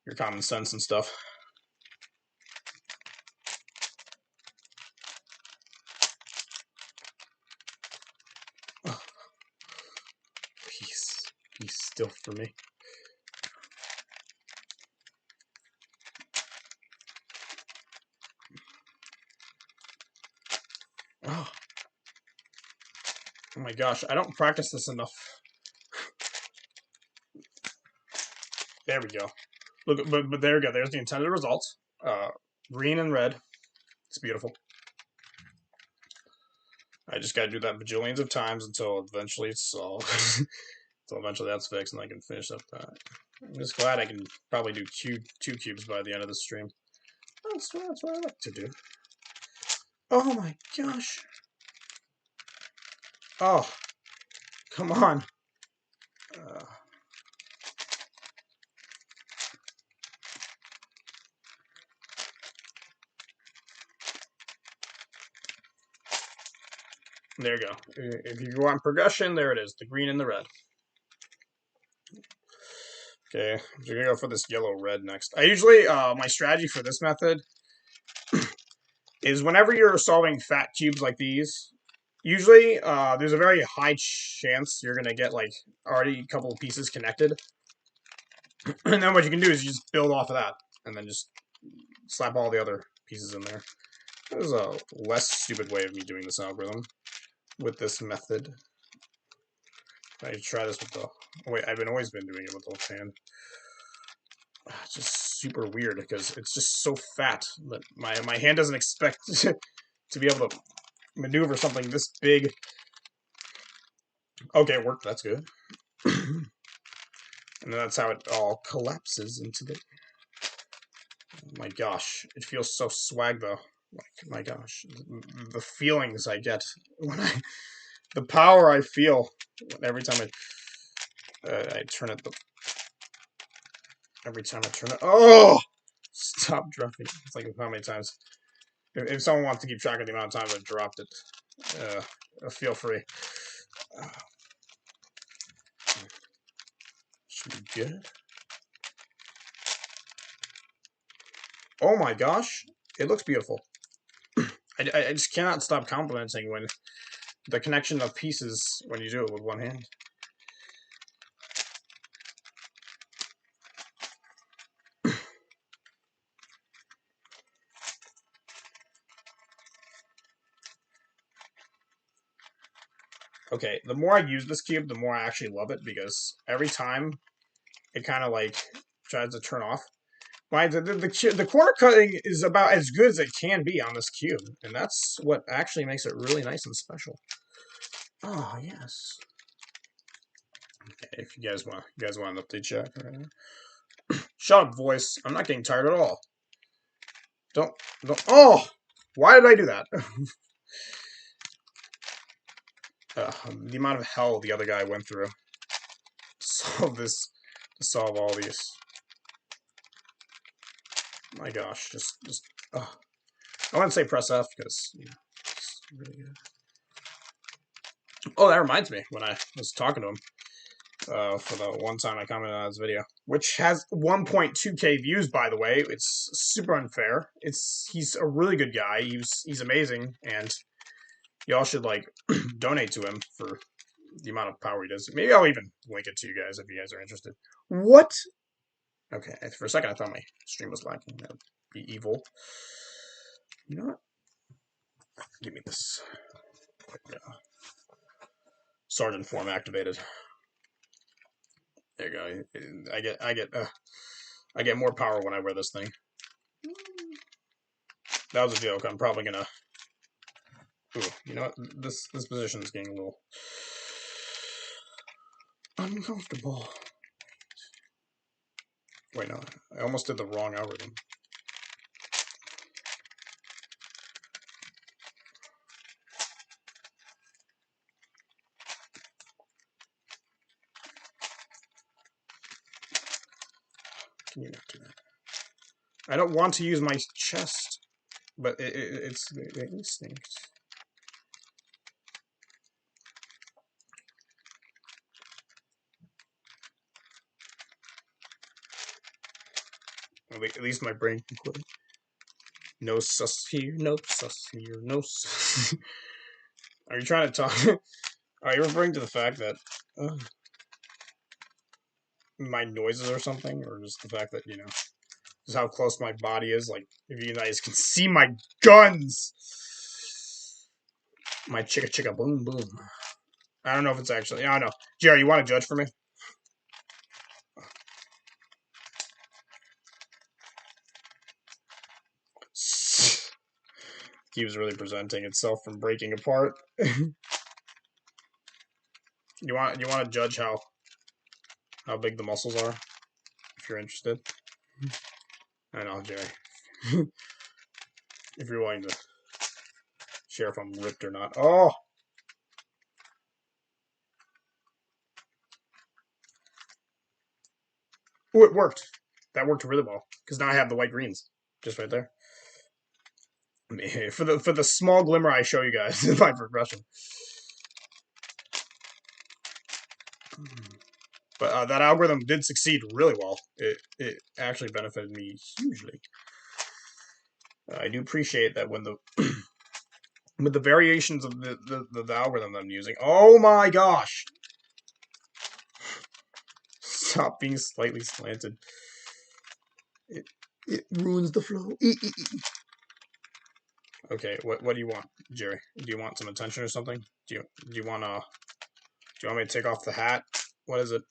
Your common sense and stuff. Oh. Peace still for me. Oh. Oh my gosh, I don't practice this enough. There we go. Look, but there we go. There's the intended results. Green and red. It's beautiful. I just gotta do that bajillions of times until eventually it's solved. So eventually that's fixed and I can finish up that. I'm just glad I can probably do 2 cubes by the end of the stream. That's what I like to do. Oh my gosh. Oh, come on. There you go. If you want progression, there it is. The green and the red. Okay, we're gonna go for this yellow-red next. I usually, my strategy for this method is whenever you're solving fat cubes like these, usually there's a very high chance you're gonna get like already a couple of pieces connected. And then what you can do is you just build off of that, and then just slap all the other pieces in there. There's a less stupid way of me doing this algorithm with this method. I try this with the... Oh, wait, I've always been doing it with the left hand. It's just super weird because it's just so fat that my hand doesn't expect to be able to maneuver something this big. Okay, it worked. That's good. And that's how it all collapses into the... Oh my gosh, it feels so swag though. Like, my gosh, the feelings I get when the power I feel every time I turn it. Every time I turn it. Oh, stop dropping. It's like how many times. If someone wants to keep track of the amount of times I dropped it, feel free. Should be good. Oh my gosh, it looks beautiful. I just cannot stop complimenting when the connection of pieces when you do it with one hand. Okay, the more I use this cube, the more I actually love it because every time it kind of like tries to turn off. The corner cutting is about as good as it can be on this cube, and that's what actually makes it really nice and special. Oh yes. Okay, if you guys want an update check right now. Shut up, voice. I'm not getting tired at all. Don't. Oh, why did I do that? The amount of hell the other guy went through to solve all these. My gosh, just. I want to say press F because it's really good. Oh, that reminds me when I was talking to him for the one time I commented on his video, which has 1.2K views, by the way. It's super unfair. He's a really good guy. He's amazing, and y'all should like donate to him for the amount of power he does. Maybe I'll even link it to you guys if you guys are interested. What? Okay, for a second I thought my stream was lacking. That would be evil. You know what? Give me this. Sergeant form activated. There you go. I get more power when I wear this thing. That was a joke. I'm probably gonna. Ooh, you know what? This position is getting a little uncomfortable. Wait, no, I almost did the wrong algorithm. Can you not do that? I don't want to use my chest, but it's the instincts. At least my brain can quit. No sus here, no sus here, no sus. Are you trying to talk? Are you referring to the fact that my noises or something, or just the fact that just how close my body is? Like, if you guys can see my guns, my chicka chicka boom boom. I don't know if it's actually. I don't know. Jerry, you want to judge for me? Keeps really presenting itself from breaking apart. You want to judge how big the muscles are, if you're interested. I know, Jerry. If you're willing to share if I'm ripped or not. Oh! Oh, it worked. That worked really well. Because now I have the white greens. Just right there. For the small glimmer I show you guys in my progression. But that algorithm did succeed really well. It actually benefited me hugely. I do appreciate that when the with the variations of the algorithm I'm using. Oh my gosh! Stop being slightly slanted. It ruins the flow. Okay, what do you want, Jerry? Do you want some attention or something? Do you want Do you want me to take off the hat? What is it?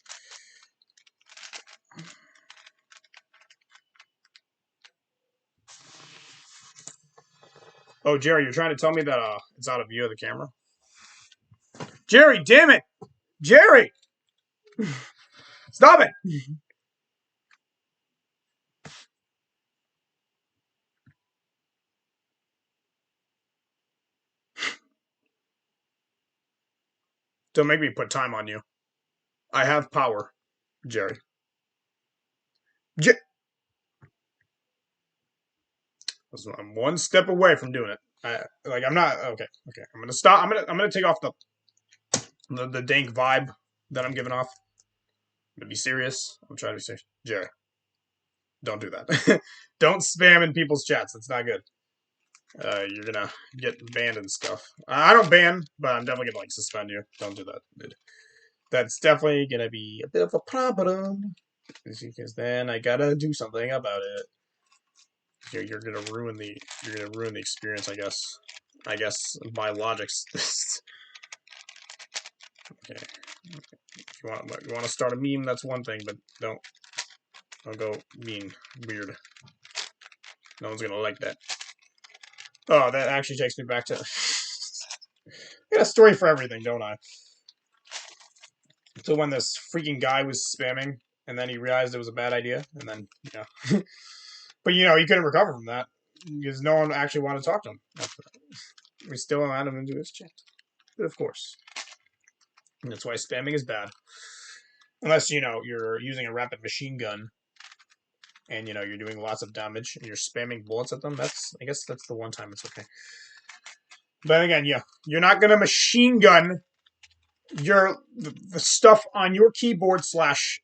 Oh, Jerry, you're trying to tell me that it's out of view of the camera? Jerry, damn it! Jerry! Stop it! Don't make me put time on you. I have power, Jerry. I'm one step away from doing it. I'm not okay. Okay, I'm gonna stop. I'm gonna take off the dank vibe that I'm giving off. I'm gonna be serious. I'm trying to be serious. Jerry, don't do that. Don't spam in people's chats. That's not good. You're gonna get banned and stuff. I don't ban, but I'm definitely gonna like suspend you. Don't do that, dude. That's definitely gonna be a bit of a problem because then I gotta do something about it. You're gonna ruin the experience, I guess. I guess my logic's okay. If you want to start a meme, that's one thing, but don't go mean weird. No one's gonna like that. Oh, that actually takes me back to. I got a story for everything, don't I? So when this freaking guy was spamming, and then he realized it was a bad idea, and then but he couldn't recover from that because no one actually wanted to talk to him. We still allowed him into his chat, but of course, and that's why spamming is bad. Unless you're using a rapid machine gun, and you're doing lots of damage, and you're spamming bullets at them. I guess that's the one time it's okay. But again, you're not gonna machine gun the stuff on your keyboard slash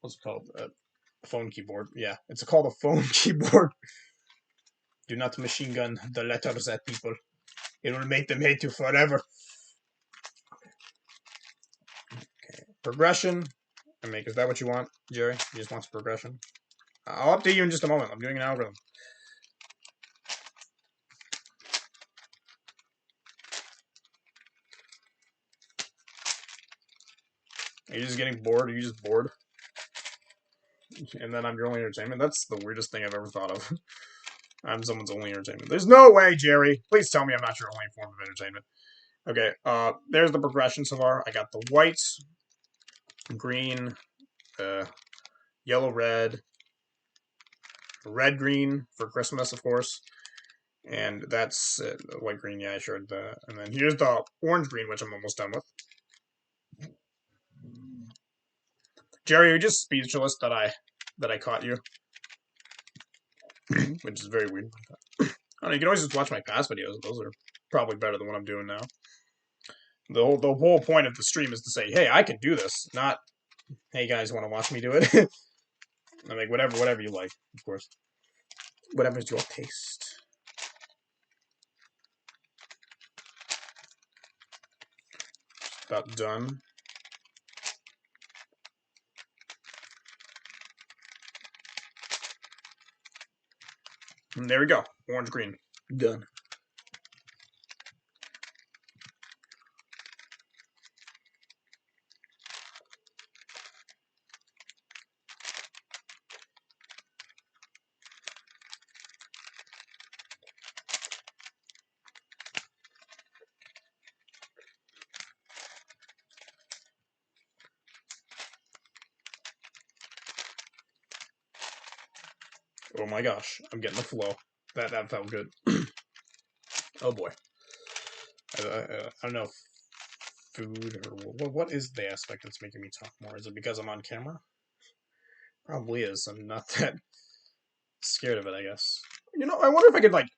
what's it called? Phone keyboard. Yeah, it's called a phone keyboard. Do not machine gun the letters at people. It will make them hate you forever. Okay. Progression. Is that what you want, Jerry? You just want progression? I'll update you in just a moment. I'm doing an algorithm. Are you just getting bored? Are you just bored? And then I'm your only entertainment? That's the weirdest thing I've ever thought of. I'm someone's only entertainment. There's no way, Jerry. Please tell me I'm not your only form of entertainment. Okay, there's the progression so far. I got the white, green, yellow, red, green for Christmas, of course. And that's white, green, yeah, I showed that. And then here's the orange, green, which I'm almost done with. Jerry, you're just speechless that I caught you. Which is very weird. I don't know, you can always just watch my past videos. Those are probably better than what I'm doing now. The whole point of the stream is to say, hey, I can do this, not, hey, guys, want to watch me do it? I mean, whatever you like, of course. Whatever's your taste. About done. And there we go. Orange, green. Done. Oh my gosh, I'm getting the flow. That felt good. Oh boy. I don't know if food or what is the aspect that's making me talk more? Is it because I'm on camera? Probably is. I'm not that scared of it, I guess. I wonder if I could like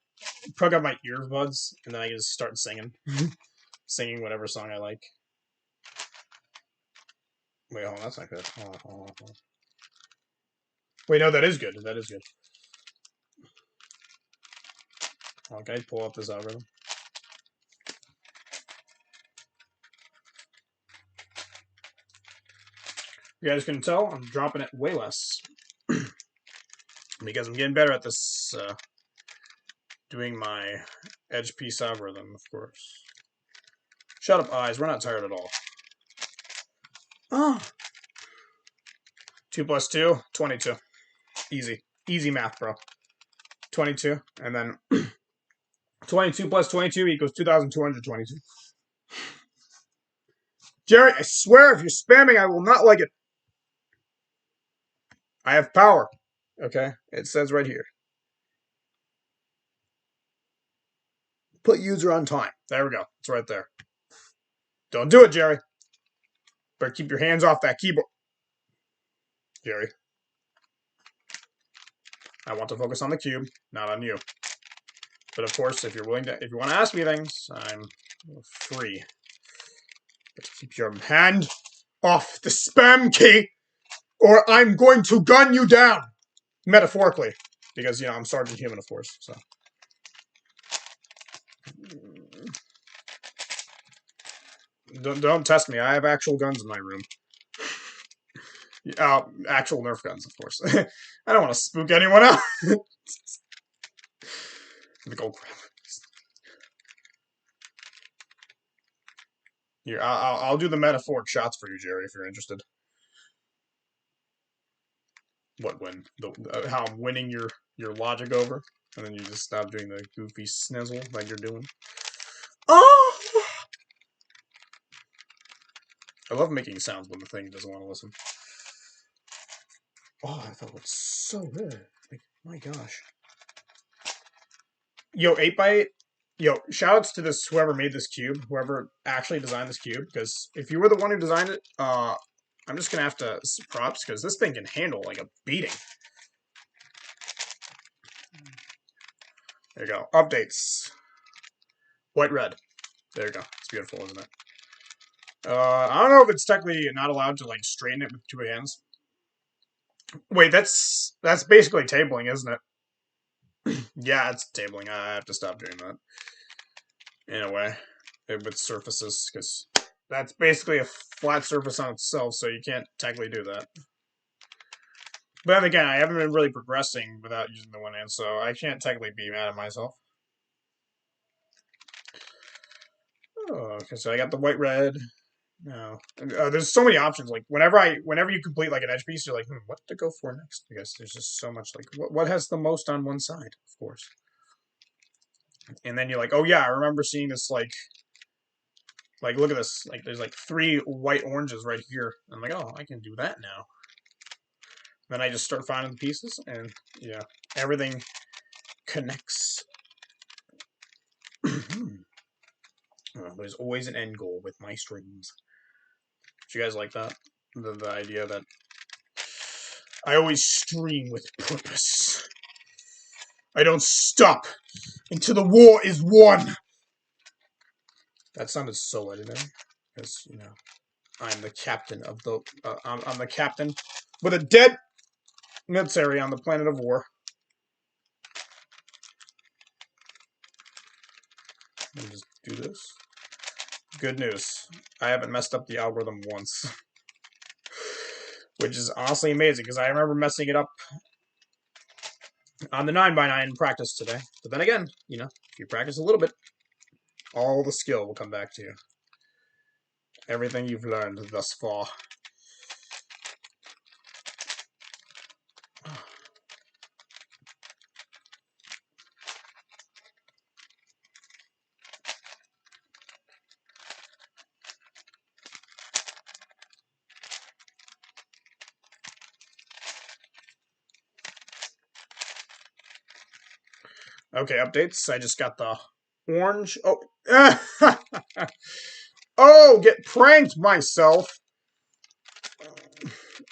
plug out my earbuds and then I can just start singing. Singing whatever song I like. Wait, hold on, that's not good. Hold on. Wait, no, that is good. That is good. Okay, pull up this algorithm. You guys can tell I'm dropping it way less. Because I'm getting better at this, doing my edge piece algorithm, of course. Shut up, eyes. We're not tired at all. Oh. 2 plus 2, 22. Easy. Easy math, bro. 22. And then 22 plus 22 equals 2,222. Jerry, I swear if you're spamming, I will not like it. I have power. Okay? It says right here. Put user on time. There we go. It's right there. Don't do it, Jerry. Better keep your hands off that keyboard. Jerry. I want to focus on the cube, not on you. But of course, if you want to ask me things, I'm free. But keep your hand off the spam key, or I'm going to gun you down. Metaphorically. Because, I'm Sergeant Human, of course, so. Don't test me. I have actual guns in my room. Actual Nerf guns, of course. I don't want to spook anyone out. Go grab. Here, I'll do the metaphoric shots for you, Jerry, if you're interested. What win? How I'm winning your logic over, and then you just stop doing the goofy snizzle like you're doing. Oh! I love making sounds when the thing doesn't want to listen. Oh, I thought it was so good. Like, my gosh. Yo, 8x8. Yo, shoutouts to this whoever made this cube, whoever actually designed this cube, because if you were the one who designed it, I'm just gonna have to props, because this thing can handle like a beating. There you go. Updates. White, red. There you go. It's beautiful, isn't it? I don't know if it's technically not allowed to like straighten it with 2 hands. Wait, that's basically tabling, isn't it? Yeah, it's tabling. I have to stop doing that. In a way, with surfaces, because that's basically a flat surface on itself, so you can't technically do that. But then again, I haven't been really progressing without using the 1 hand, so I can't technically be mad at myself. Oh, okay, so I got the white, red. No, there's so many options. Like whenever you complete like an edge piece, you're like, what to go for next? Because there's just so much. Like, what has the most on one side, of course. And then you're like, oh yeah, I remember seeing this like look at this. Like there's like 3 white oranges right here. I'm like, oh, I can do that now. Then I just start finding the pieces, and yeah, everything connects. There's always an end goal with my streams. Do you guys like that? The idea that I always stream with purpose. I don't stop until the war is won. That sounded so legendary, because I'm the captain of the. I'm the captain with a dead military on the planet of war. Let me just do this. Good news. I haven't messed up the algorithm once. Which is honestly amazing, because I remember messing it up on the 9x9 in practice today. But then again, if you practice a little bit, all the skill will come back to you. Everything you've learned thus far. Okay, updates. I just got the orange. Oh. Oh, get pranked myself.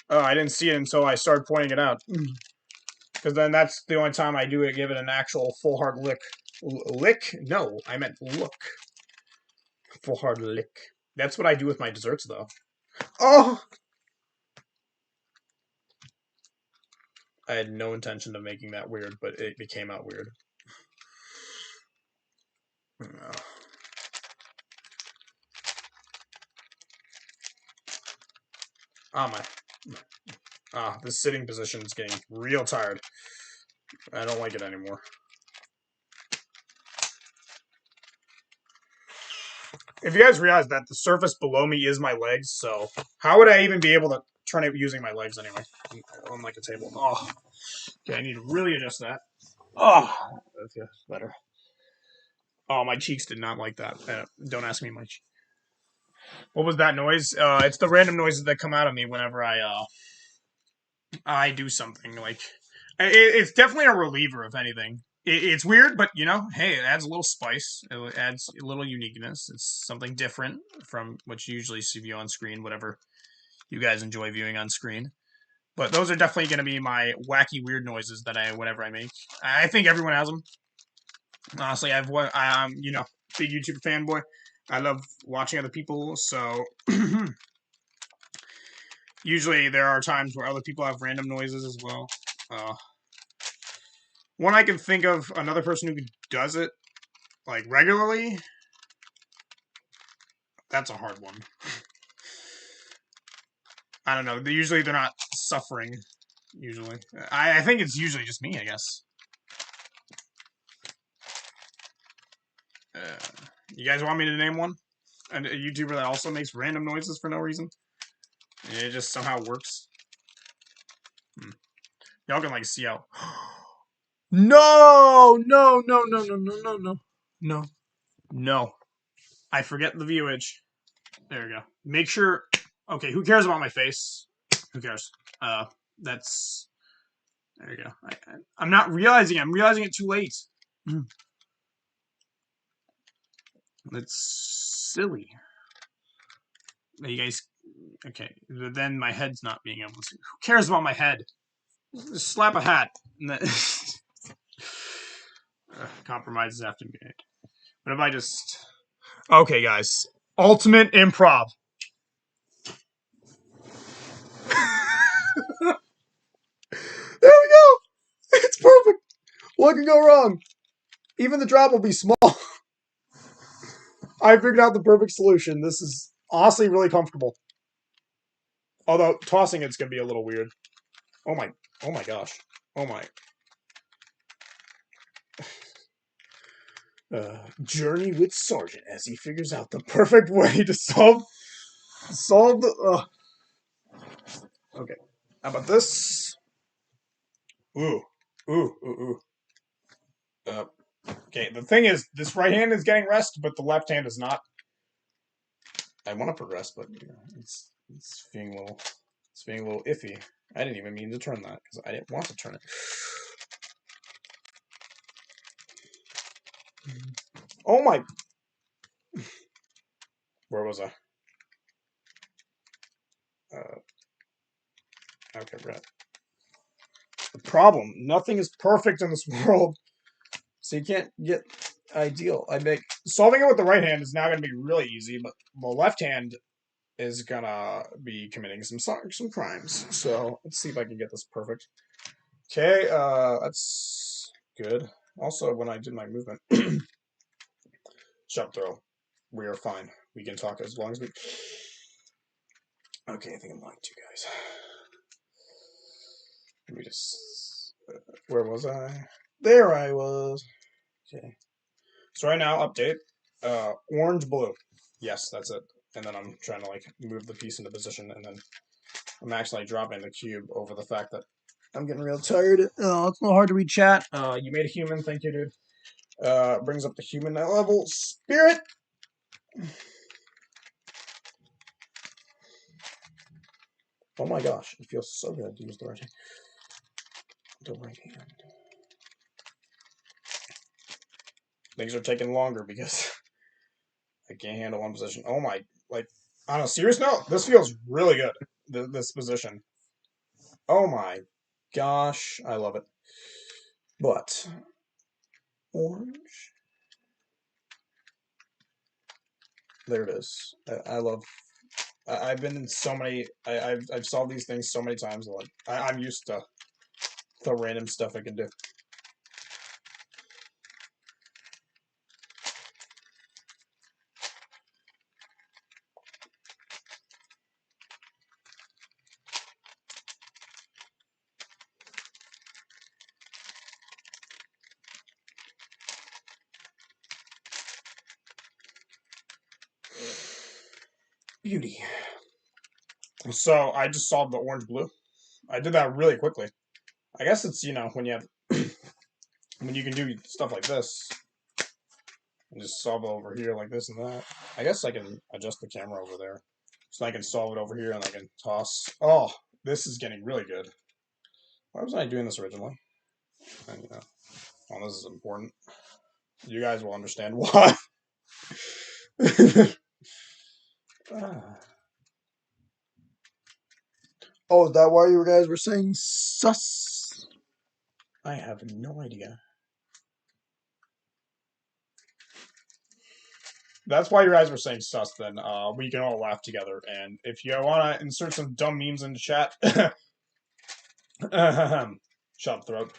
Oh, I didn't see it until I started pointing it out. Because then that's the only time I do it, give it an actual full hard lick. Lick? No, I meant look. Full hard lick. That's what I do with my desserts, though. Oh! I had no intention of making that weird, but it became out weird. No. This sitting position is getting real tired. I don't like it anymore. If you guys realize that the surface below me is my legs, so how would I even be able to turn it using my legs anyway? On like a table. Oh, okay. I need to really adjust that. Oh, okay, better. Oh, my cheeks did not like that. Don't ask me much. What was that noise? It's the random noises that come out of me whenever I do something. Like, it's definitely a reliever, if anything. It's weird, but you know, hey, it adds a little spice. It adds a little uniqueness. It's something different from what you usually see view on screen, whatever you guys enjoy viewing on screen. But those are definitely going to be my wacky, weird noises that whenever I make. I think everyone has them. Honestly, I'm you know, big YouTuber fanboy. I love watching other people, so usually there are times where other people have random noises as well. One I can think of, another person who does it like regularly. That's a hard one. I don't know. Usually they're not suffering. Usually, I think it's usually just me. I guess. You guys want me to name one? A YouTuber that also makes random noises for no reason? It just somehow works. Y'all can like see how. No, no, no, no, no, no, no, no, no, no. I forget the viewage. There we go. Make sure. Okay, who cares about my face? Who cares? That's. There you go. I'm not realizing. I'm realizing it too late. That's silly. You guys. Okay, then my head's not being able to. Who cares about my head? Just slap a hat. Compromises have to be made. What if I just... Okay, guys. Ultimate improv. There we go. It's perfect. What can go wrong? Even the drop will be small. I figured out the perfect solution. This is honestly really comfortable. Although tossing it's gonna be a little weird. Oh my gosh. Oh my. Journey with Sergeant as he figures out the perfect way to solve the. Okay. How about this? Ooh. Ooh. Ooh. Ooh. Okay, the thing is, this right hand is getting rest, but the left hand is not. I want to progress, but you know, it's being a little iffy. I didn't even mean to turn that because I didn't want to turn it. Oh my! Where was I? Okay, Brett. The problem: nothing is perfect in this world, so you can't get ideal. I make solving it with the right hand is now going to be really easy, but the left hand is gonna be committing some crimes. So let's see if I can get this perfect. Okay, that's good. Also, when I did my movement, jump throw, we are fine. We can talk as long as we. Okay, I think I'm lying to you guys. Let me just. Where was I? There I was. Okay. So right now, update. Orange, blue. Yes, that's it. And then I'm trying to like move the piece into position, and then I'm actually dropping the cube over the fact that I'm getting real tired. Oh, it's a little hard to read chat. You made a human. Thank you, dude. Brings up the human level. Spirit. Oh my gosh, it feels so good to use the right hand. The right hand. Things are taking longer because I can't handle one position. Oh my, like, on a serious note, this feels really good, this position. Oh my gosh, I love it. But, orange. There it is. I love. I've been in so many. I've solved these things so many times. Like I'm used to the random stuff I can do. Beauty. So I just solved the orange blue. I did that really quickly. I guess it's, you know, when you have when you can do stuff like this and just solve it over here like this and that. I guess I can adjust the camera over there. So I can solve it over here and I can toss. Oh, this is getting really good. Why wasn't I doing this originally? And, you know, well, this is important. You guys will understand why. Oh, is that why you guys were saying sus? I have no idea. That's why you guys were saying sus, then we can all laugh together. And if you want to insert some dumb memes in the chat, shut up, throat.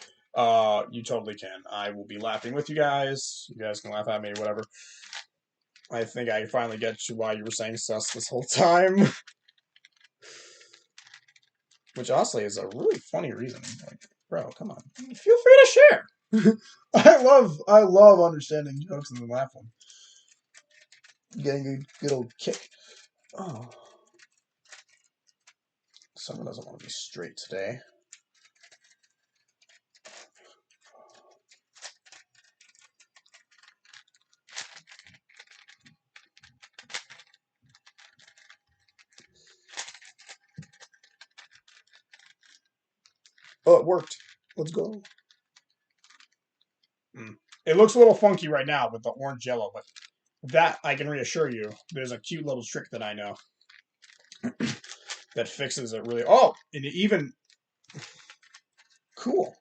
You totally can. I will be laughing with you guys. You guys can laugh at me, whatever. I think I finally get to why you were saying sus this whole time. Which honestly is a really funny reason. Like, bro, come on. Feel free to share. I love understanding jokes and then laughing. Getting a good old kick. Oh. Someone doesn't want to be straight today. Oh, it worked. Let's go. It looks a little funky right now with the orange yellow, but that I can reassure you, there's a cute little trick that I know that fixes it really. Oh, and it even cool.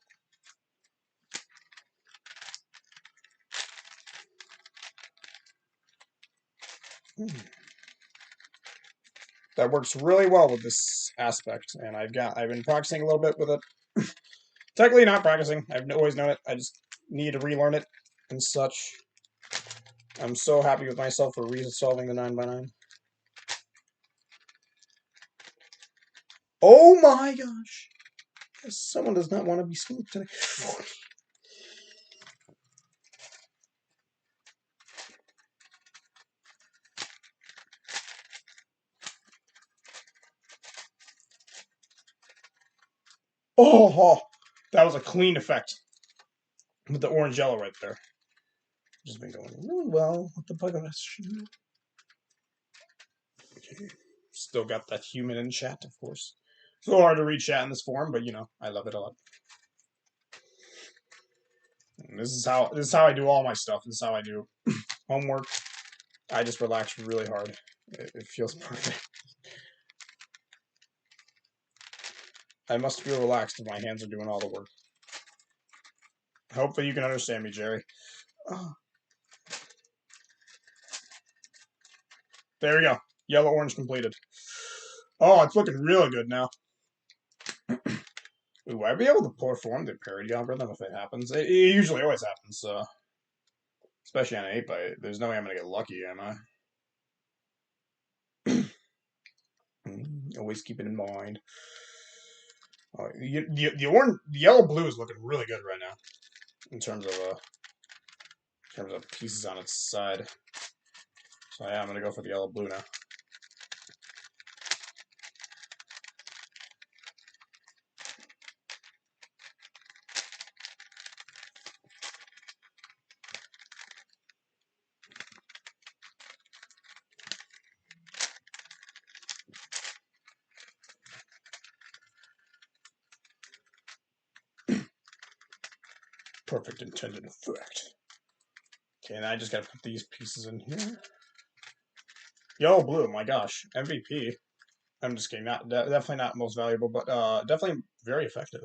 That works really well with this aspect, and I've been practicing a little bit with it. Technically not practicing. I've always known it. I just need to relearn it and such. I'm so happy with myself for resolving the 9x9. Oh my gosh! Someone does not want to be smooth today. Oh, that was a clean effect with the orange yellow right there. Just been going really well with the bug shoe. Okay. Still got that human in chat, of course. It's a little hard to read chat in this form, but you know, I love it a lot. And this is how I do all my stuff. This is how I do homework. I just relax really hard. It feels perfect. I must feel relaxed if my hands are doing all the work. Hopefully you can understand me, Jerry. Oh. There we go. Yellow orange completed. Oh, it's looking really good now. Ooh, I'd be able to perform the parity algorithm if it happens. It usually always happens, so. Especially on an 8x8. There's no way I'm going to get lucky, am I? Always keep it in mind. The yellow-blue is looking really good right now. In terms of pieces on its side. So yeah, I'm going to go for the yellow-blue now. Perfect intended effect. Okay, and I just gotta put these pieces in here. Yellow blue, my gosh, MVP. I'm just kidding. Definitely not most valuable, but definitely very effective.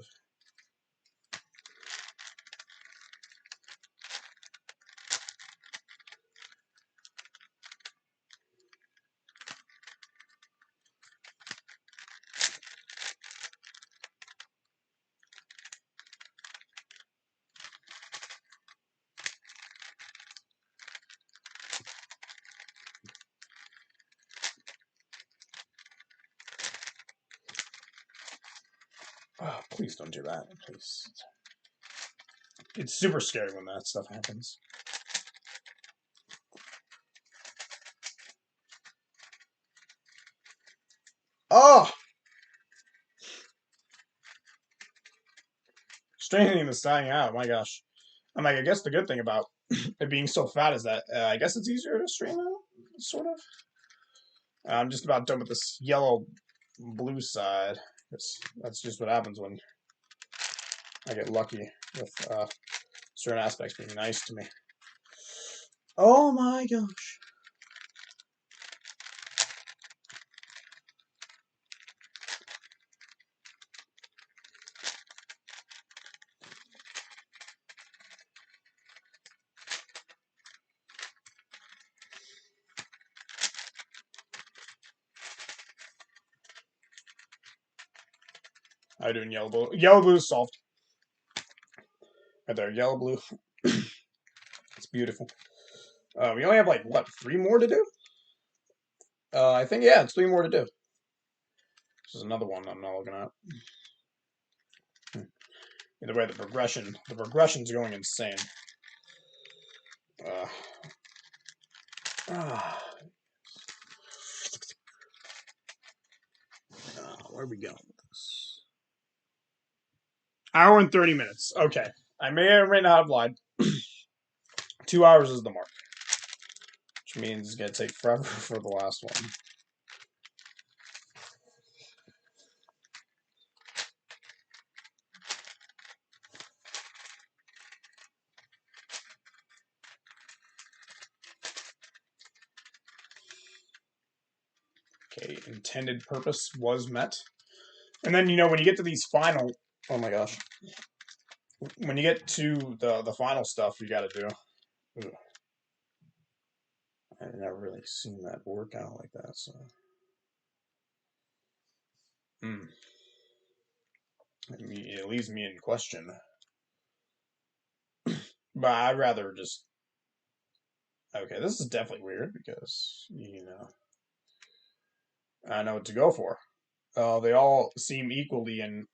Oh, please don't do that, please. It's super scary when that stuff happens. Oh! Straining is dying out. My gosh. I'm like, I guess the good thing about it being so fat is that I guess it's easier to strain out, sort of. I'm just about done with this yellow-blue side. That's just what happens when I get lucky with certain aspects being nice to me. Oh my gosh. How you doing, yellow blue? Yellow blue is solved. Right there, yellow blue. It's beautiful. We only have like what, 3 more to do? I think yeah, it's 3 more to do. This is another one I'm not looking at. Either way, the progression's going insane. Where are we going with this? Hour and 30 minutes. Okay. I may or may not have lied. 2 hours is the mark. Which means it's going to take forever for the last one. Okay, intended purpose was met. And then, you know, when you get to these final... Oh my gosh. When you get to the final stuff you got to do... Ugh. I've never really seen that work out like that, so... It leaves me in question. But I'd rather just... Okay, this is definitely weird because, you know... I know what to go for. They all seem equally and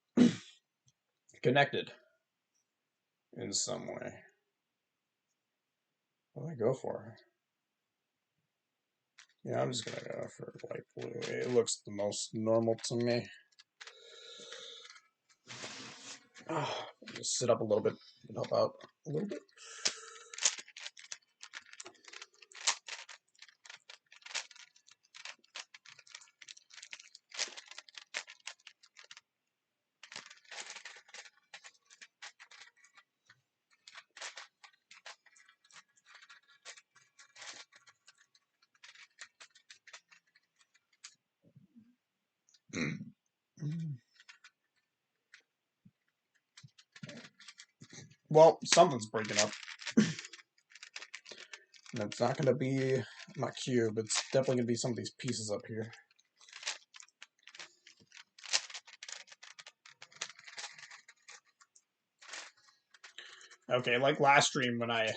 connected in some way. What do I go for? Yeah, I'm just gonna go for light blue. It looks the most normal to me. Just sit up a little bit and help out a little bit. Well, something's breaking up. And it's not going to be my cube. It's definitely going to be some of these pieces up here. Okay, like last stream when I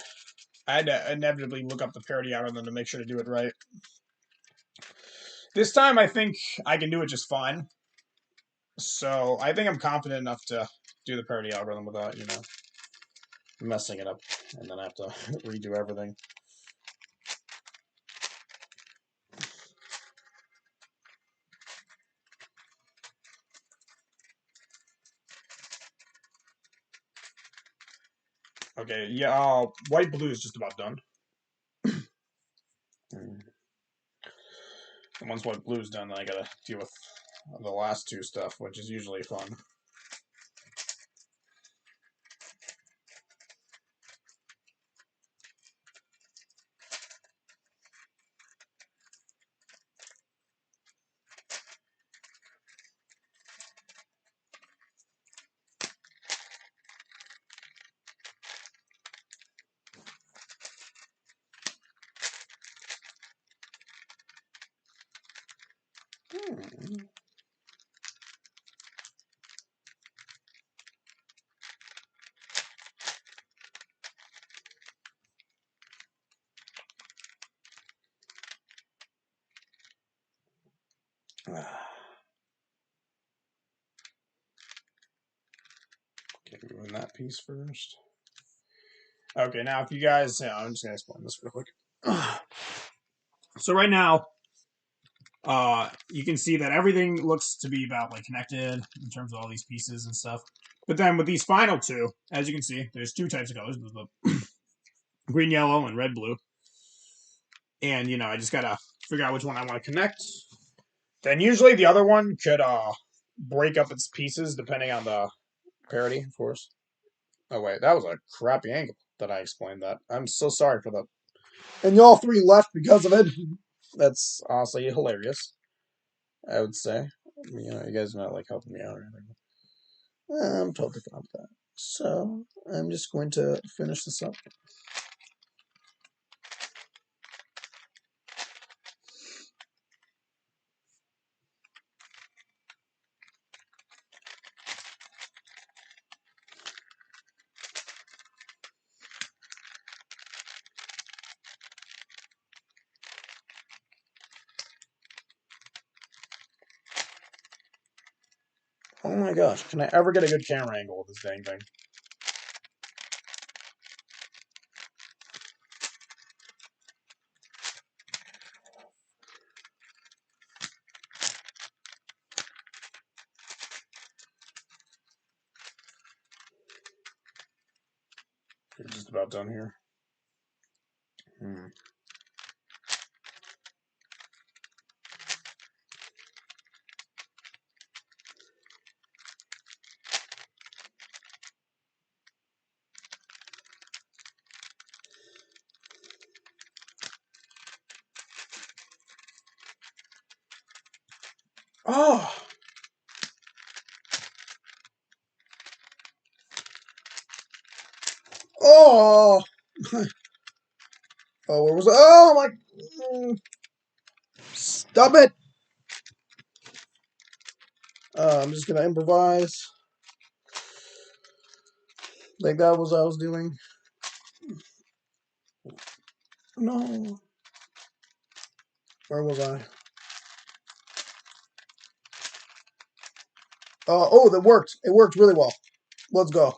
had to inevitably look up the parity algorithm to make sure to do it right. This time I think I can do it just fine. So I think I'm confident enough to do the parity algorithm without, you know, messing it up. And then I have to redo everything. Okay, yeah, white blue is just about done. And once white blue is done, then I gotta deal with the last 2 stuff, which is usually fun. Okay, moving that piece first. Okay, now if you guys, I'm just gonna explain this real quick. So right now, you can see that everything looks to be about like connected in terms of all these pieces and stuff. But then with these final two, as you can see, there's two types of colors: there's the green, yellow, and red, blue. And you know, I just gotta figure out which one I want to connect. Then usually the other one could break up its pieces depending on the parity, of course. Oh wait, that was a crappy angle that I explained that. I'm so sorry for that. And y'all three left because of it. That's honestly hilarious, I would say. You know, you guys are not like helping me out or anything. I'm totally fine with that. So I'm just going to finish this up. Oh my gosh, can I ever get a good camera angle with this dang thing? We're just about done here. Oh! Oh! Oh, where was it? Oh my! Stop it! I'm just gonna improvise. Like that was what I was doing. No. Where was I? Oh, that worked. It worked really well. Let's go.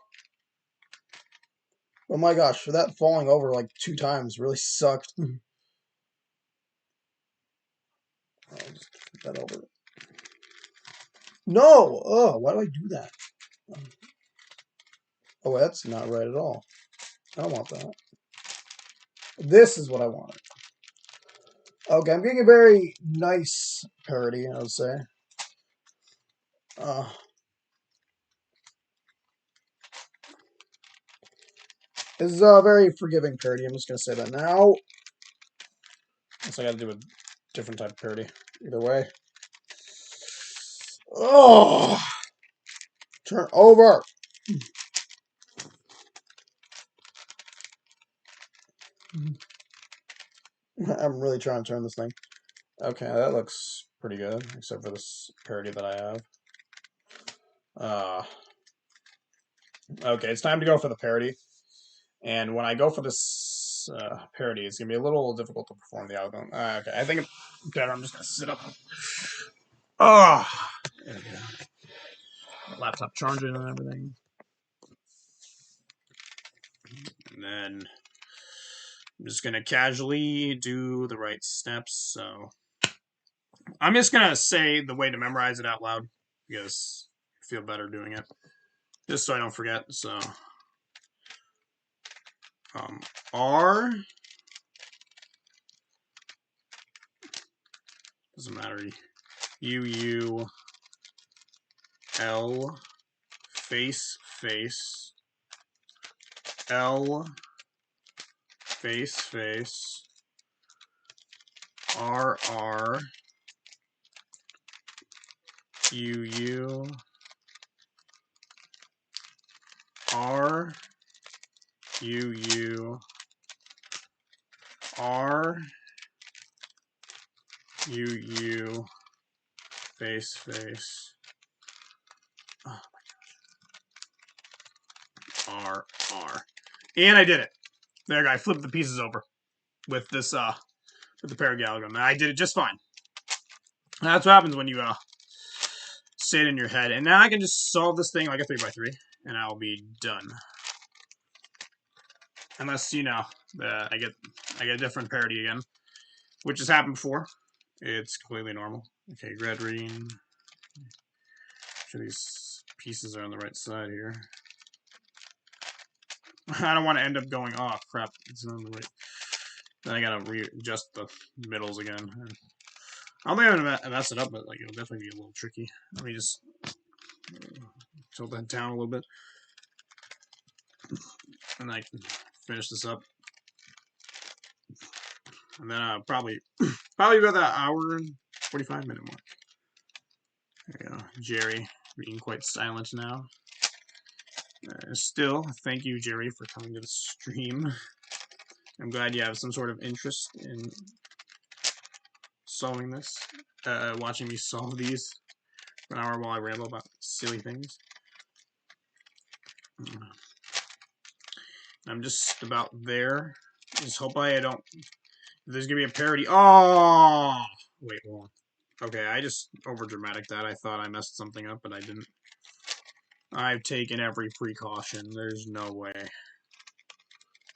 Oh my gosh, for that falling over like 2 times really sucked. I'll just put that over. No! Oh, why do I do that? Oh, that's not right at all. I don't want that. This is what I want. Okay, I'm getting a very nice parody, I would say. This is a very forgiving parody. I'm just going to say that now. So I got to do a different type of parody. Either way. Oh! Turn over! I'm really trying to turn this thing. Okay, that looks pretty good, except for this parody that I have. Okay, it's time to go for the parody. And when I go for this parody, it's going to be a little difficult to perform the algorithm. Okay, I think it's better. I'm just going to sit up. Oh! There we go. Laptop charging and everything. And then I'm just going to casually do the right steps. So I'm just going to say the way to memorize it out loud because I feel better doing it. Just so I don't forget. So R doesn't matter. U L face L face R U R U R U face. Oh my gosh. R. And I did it. There, I flipped the pieces over with this with the parallelogram. I did it just fine. That's what happens when you say it in your head. And now I can just solve this thing like a 3x3, and I'll be done. Unless, you know, I get a different parity again, which has happened before. It's completely normal. Okay, red, green. Make sure these pieces are on the right side here. I don't want to end up going, oh crap, it's not on the right. Then I gotta readjust the middles again. I'll be able to mess it up, but like it'll definitely be a little tricky. Let me just tilt that down a little bit, and I can finish this up. And then probably about that hour and 45-minute mark. There you go, Jerry being quite silent now. Still, thank you, Jerry, for coming to the stream. I'm glad you have some sort of interest in solving this, watching me solve these for an hour while I ramble about silly things. I'm just about there. Just hope I don't. There's gonna be a parody. Oh, wait, hold on. Okay, I just overdramatic that. I thought I messed something up, but I didn't. I've taken every precaution. There's no way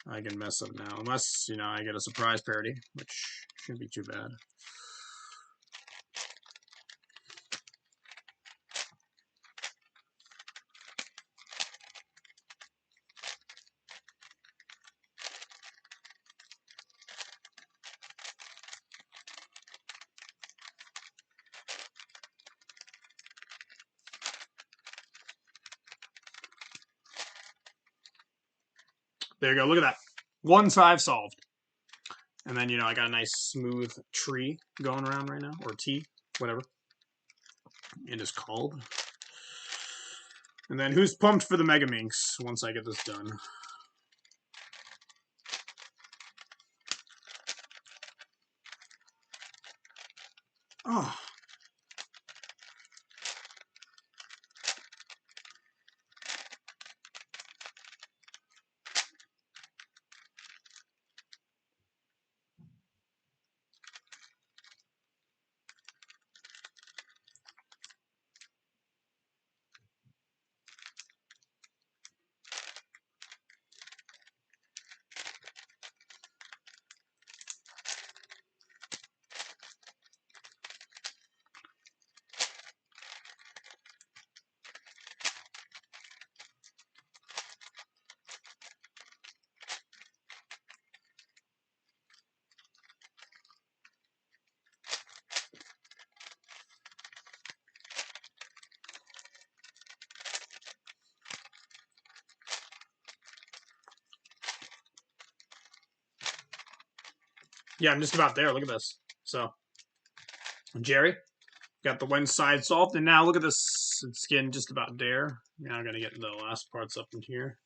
I can mess up now, unless I get a surprise parody, which shouldn't be too bad. There you go. Look at that. One side solved. And then, I got a nice smooth tree going around right now. Or T, whatever it is called. And then who's pumped for the megaminx once I get this done? Oh. Yeah, I'm just about there. Look at this. So, Jerry, got the one side solved, and now look at this skin just about there. Now I'm going to get the last parts up in here.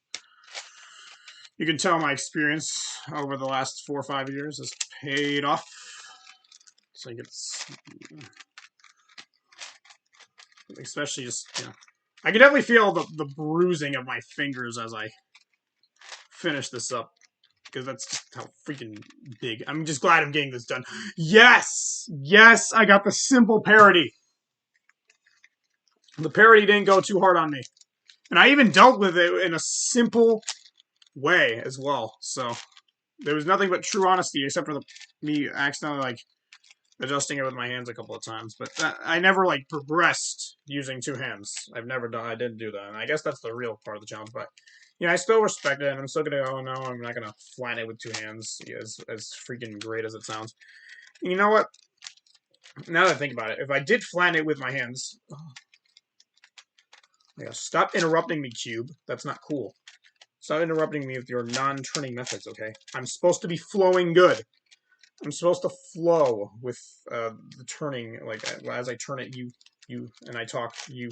You can tell my experience over the last 4 or 5 years has paid off. So I get this, especially just, I can definitely feel the bruising of my fingers as I finish this up. Because that's just how freaking big. I'm just glad I'm getting this done. Yes! Yes, I got the simple parody. The parody didn't go too hard on me. And I even dealt with it in a simple way as well. So, there was nothing but true honesty except for me accidentally, adjusting it with my hands a couple of times. But I never, progressed using 2 hands. I didn't do that. And I guess that's the real part of the challenge. But, I still respect it, and I'm still gonna go, oh no, I'm not gonna flatten it with 2 hands, as freaking great as it sounds. And you know what? Now that I think about it, if I did flatten it with my hands... stop interrupting me, Cube. That's not cool. Stop interrupting me with your non-turning methods, okay? I'm supposed to be flowing good. I'm supposed to flow with the turning, as I turn it, you, and I talk, you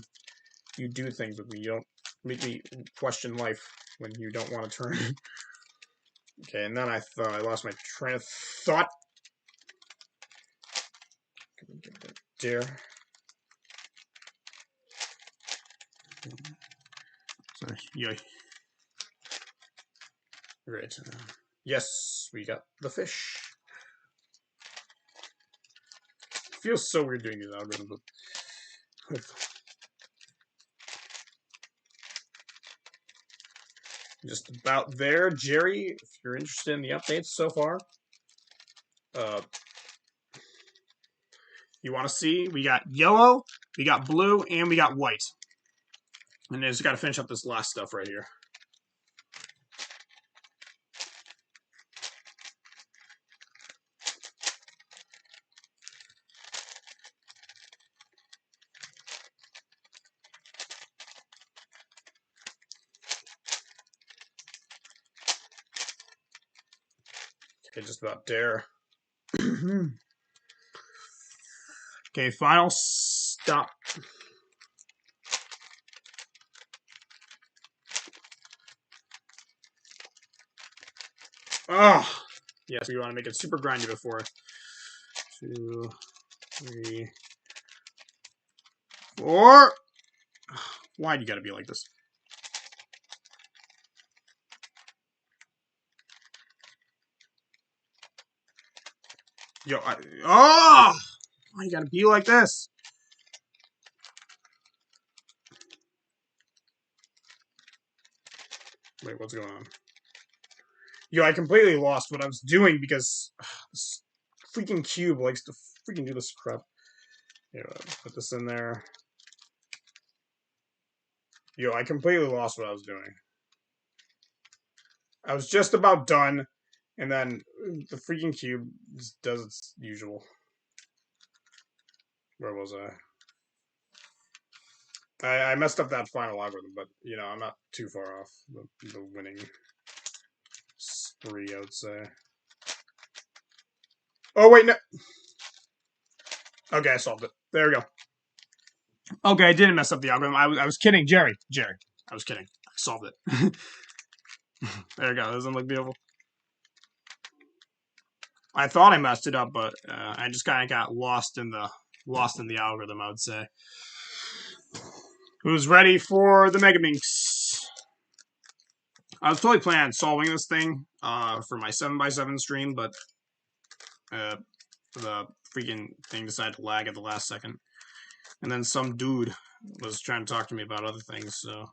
do things with me. You don't make me question life when you don't want to turn. Okay, and then I thought I lost my train of thought. There. Sorry. Yeah. Right. Yes, we got the fish. It feels so weird doing these algorithms, but just about there, Jerry. If you're interested in the updates so far, You want to see? We got yellow, we got blue, and we got white. And I just got to finish up this last stuff right here. Okay, just about there. Okay, final stop. Oh, yes, we want to make it super grindy before. 2, 3, 4. Why do you gotta be like this? Yo, oh! Why you gotta be like this? Wait, what's going on? Yo, I completely lost what I was doing because this freaking cube likes to freaking do this crap. Here, put this in there. Yo, I completely lost what I was doing. I was just about done, and then the freaking cube just does its usual. Where was I? I messed up that final algorithm, but, you know, I'm not too far off the winning spree, I would say. Oh, wait, no. Okay, I solved it. There we go. Okay, I didn't mess up the algorithm. I was kidding. Jerry. I was kidding. I solved it. There we go. Doesn't look beautiful. I thought I messed it up, but I just kind of got lost in the algorithm, I would say. Who's ready for the megaminx? I was totally planning on solving this thing for my 7x7 stream, but the freaking thing decided to lag at the last second. And then some dude was trying to talk to me about other things, so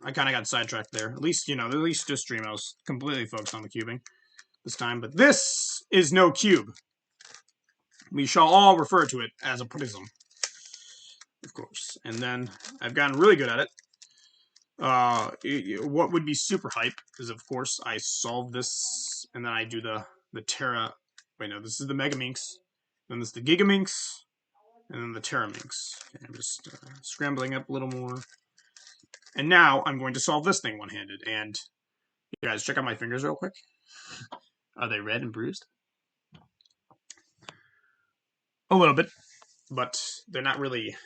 I kind of got sidetracked there. At least, you know, at least this stream I was completely focused on the cubing this time. But this is no cube. We shall all refer to it as a prism, of course. And then I've gotten really good at it. What would be super hype is, of course, I solve this, and then I do the Terra. Wait, no, this is the megaminx. Then this is the gigaminx, and then the terraminx. Okay, I'm just scrambling up a little more. And now I'm going to solve this thing one-handed. And you guys, check out my fingers real quick. Are they red and bruised? A little bit, but they're not really.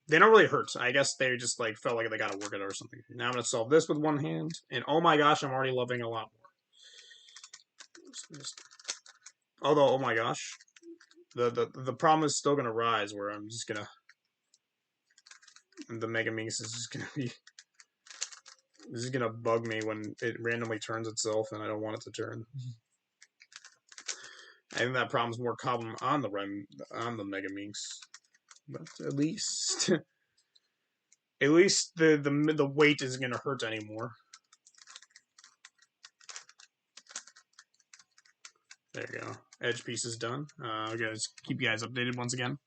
They don't really hurt. I guess they just like felt like they got to work it or something. Now I'm gonna solve this with one hand, and oh my gosh, I'm already loving it a lot more. Although, oh my gosh, the problem is still gonna rise where I'm just gonna. And the megaminx is just gonna be. This is gonna bug me when it randomly turns itself, and I don't want it to turn. I think that problem's more common on the megaminx, but at least the weight isn't gonna hurt anymore. There you go. Edge piece is done. I'm gonna keep you guys updated once again.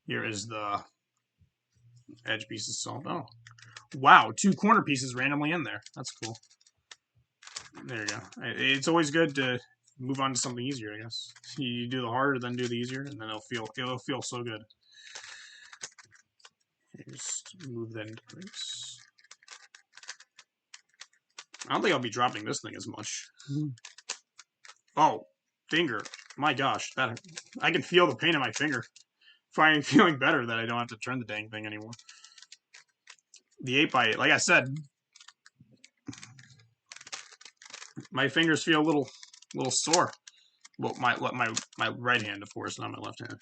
Here is the edge pieces solved. Oh, wow! 2 corner pieces randomly in there. That's cool. There you go. It's always good to move on to something easier, I guess. You do the harder, then do the easier, and then it'll feel so good. Just move that into place. I don't think I'll be dropping this thing as much. Oh, finger. My gosh, that I can feel the pain in my finger. Feeling better that I don't have to turn the dang thing anymore. The 8x8, like I said, my fingers feel a little sore. Well, my right hand, of course, not my left hand.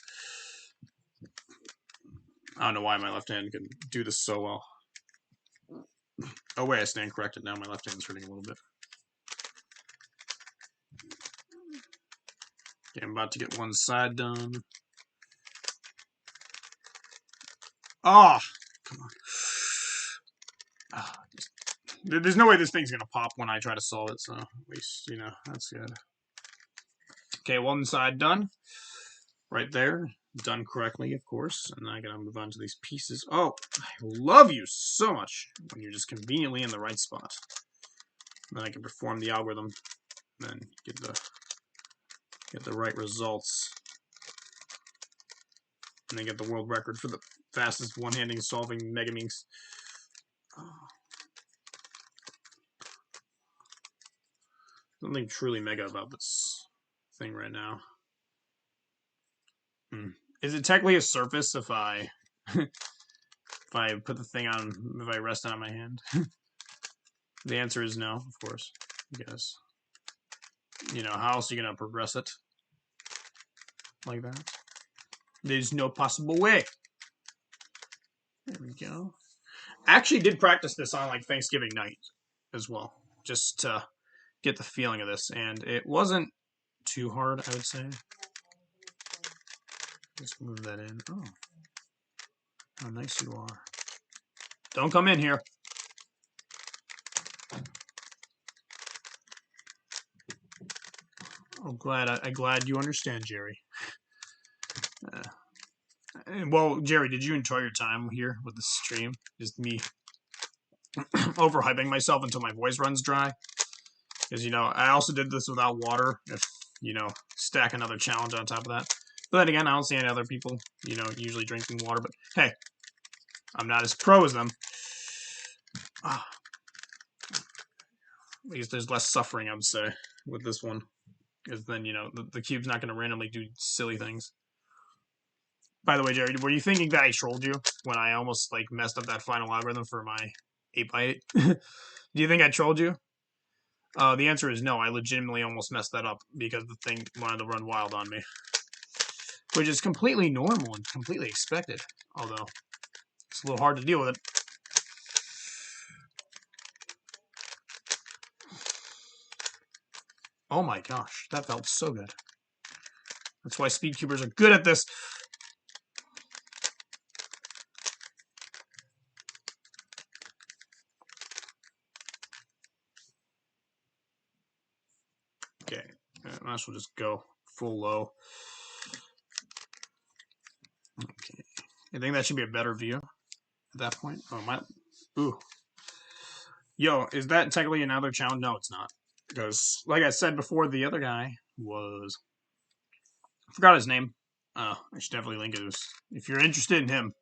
I don't know why my left hand can do this so well. Oh wait, I stand corrected now. My left hand's hurting a little bit. Okay, I'm about to get one side done. Oh, come on. Oh, there's no way this thing's gonna pop when I try to solve it, so at least, you know, that's good. Okay, one side done. right there. Done correctly, of course. And then I gotta move on to these pieces. Oh, I love you so much when you're just conveniently in the right spot. Then I can perform the algorithm, and then get the right results, and then get the world record for the fastest one-handing solving megaminx. Something truly mega about this thing right now. Is it technically a surface if I if I put the thing on, if I rest it on my hand? The answer is no, of course. Because, you know, how else are you going to progress it? Like that? There's no possible way. There we go. I actually did practice this on, like, Thanksgiving night as well. Just to get the feeling of this. And it wasn't too hard, I would say. Just move that in. Oh. How nice you are. Don't come in here. I'm glad you understand, Jerry. Well, Jerry, did you enjoy your time here with the stream? Just me overhyping myself until my voice runs dry? Because, you know, I also did this without water. If, you know, stack another challenge on top of that. But then again, I don't see any other people, you know, usually drinking water. But hey, I'm not as pro as them. At least there's less suffering, I would say, with this one. Because then, you know, the cube's not going to randomly do silly things. By the way, Jerry, were you thinking that I trolled you when I almost, like, messed up that final algorithm for my 8x8? Do you think I trolled you? The answer is no. I legitimately almost messed that up because the thing wanted to run wild on me. Which is completely normal and completely expected. Although, it's a little hard to deal with it. Oh my gosh, that felt so good. That's why speedcubers are good at this. Okay, might as well just go full low. Okay, I think that should be a better view at that point. Oh, my. Ooh. Yo, is that technically another challenge? No, it's not. Because, like I said before, the other guy was... I forgot his name. I should definitely link it. If you're interested in him.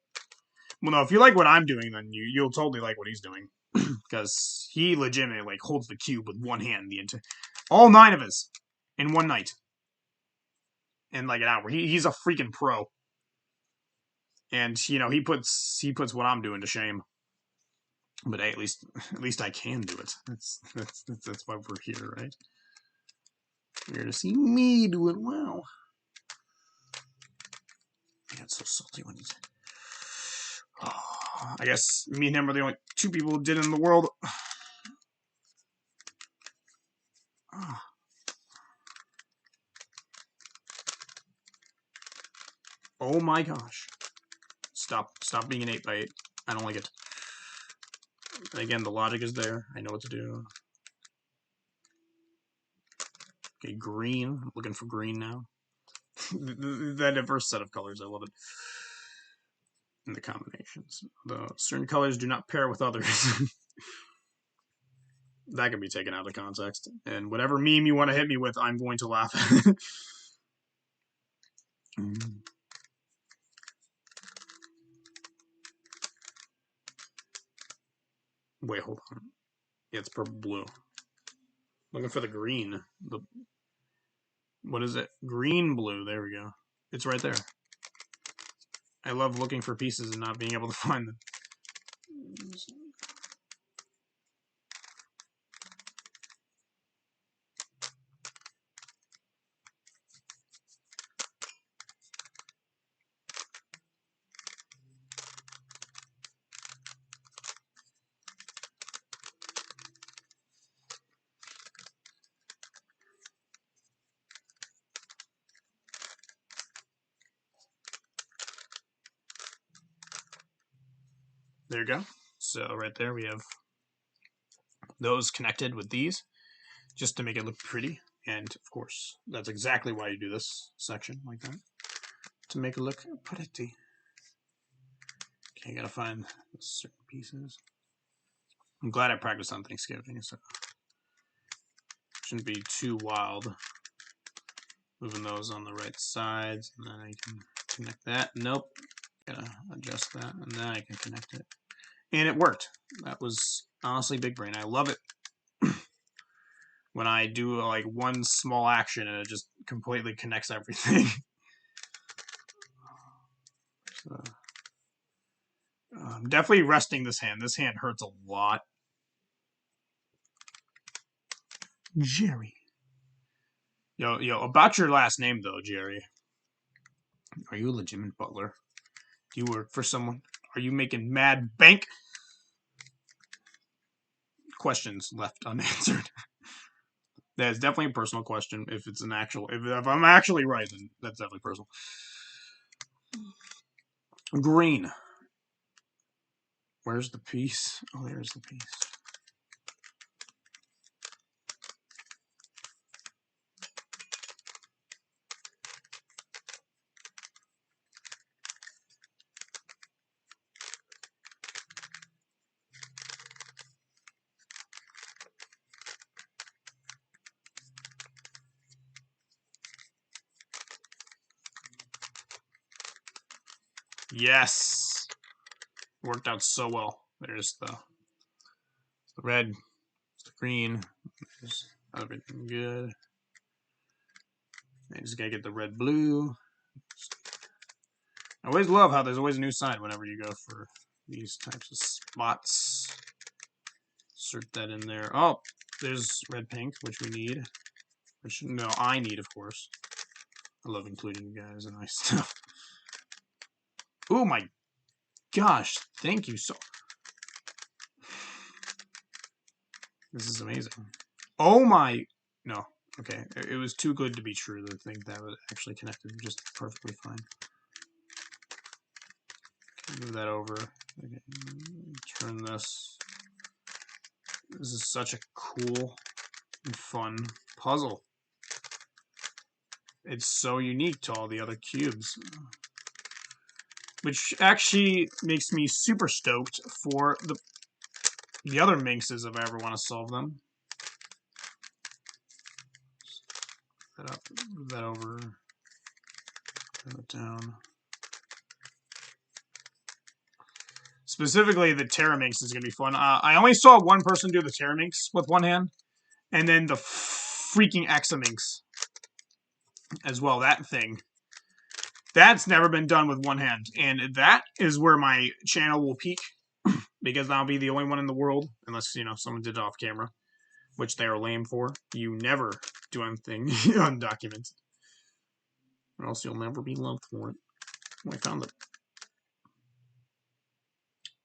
Well, no, if you like what I'm doing, then you'll totally like what he's doing. Because he legitimately, like, holds the cube with one hand the entire... All 9 of us in one night. In, like, an hour. He's a freaking pro. And, you know, he puts what I'm doing to shame. But hey, at least I can do it. That's why we're here, right? We're here to see me do it well. Yeah, it's so salty when he's... Oh, I guess me and him are the only 2 people who did it in the world. Oh. Oh my gosh. Stop being an 8x8. I don't like it. Again, the logic is there. I know what to do. Okay, green. I'm looking for green now. That diverse set of colors, I love it. And the combinations. Though certain colors do not pair with others. That can be taken out of context. And whatever meme you want to hit me with, I'm going to laugh at. Wait, hold on. Yeah, it's purple blue. Looking for the green. What is it? Green blue. There we go. It's right there. I love looking for pieces and not being able to find them. There you go. So right there we have those connected with these, just to make it look pretty. And of course, that's exactly why you do this section like that. to make it look pretty. Okay, I gotta find certain pieces. I'm glad I practiced on Thanksgiving, so shouldn't be too wild. Moving those on the right sides, and then I can connect that. Nope, gotta adjust that, and then I can connect it. And it worked. That was honestly big brain. I love it when I do like one small action and it just completely connects everything. So, I'm definitely resting this hand. This hand hurts a lot. Jerry. Yo, about your last name though, Jerry. Are you a legitimate butler? Do you work for someone? Are you making mad bank? Questions left unanswered. That is definitely a personal question. If it's an actual, if I'm actually right, then that's definitely personal. Green. Where's the piece? Oh, there's the piece. Yes. Worked out so well. There's the red, the green. There's everything good. I just gotta get the red blue. I always love how there's always a new side whenever you go for these types of spots. Insert that in there. Oh, there's red pink, which we need. Which, no, I need, of course. I love including you guys in my stuff. Oh my gosh, thank you so... This is amazing. Oh my... No, okay. It was too good to be true to think that was actually connected just perfectly fine. Move that over. Okay. Turn this. This is such a cool and fun puzzle. It's so unique to all the other cubes. Which actually makes me super stoked for the other minxes if I ever want to solve them. That up, move that over, turn it down. Specifically, the Terraminx is going to be fun. I only saw one person do the Terraminx with one hand, and then the freaking Examinx as well. That thing. That's never been done with one hand, and that is where my channel will peak, because I'll be the only one in the world, unless, you know, someone did it off camera, which they are lame for. You never do anything undocumented, or else you'll never be loved for it. Oh, I found it.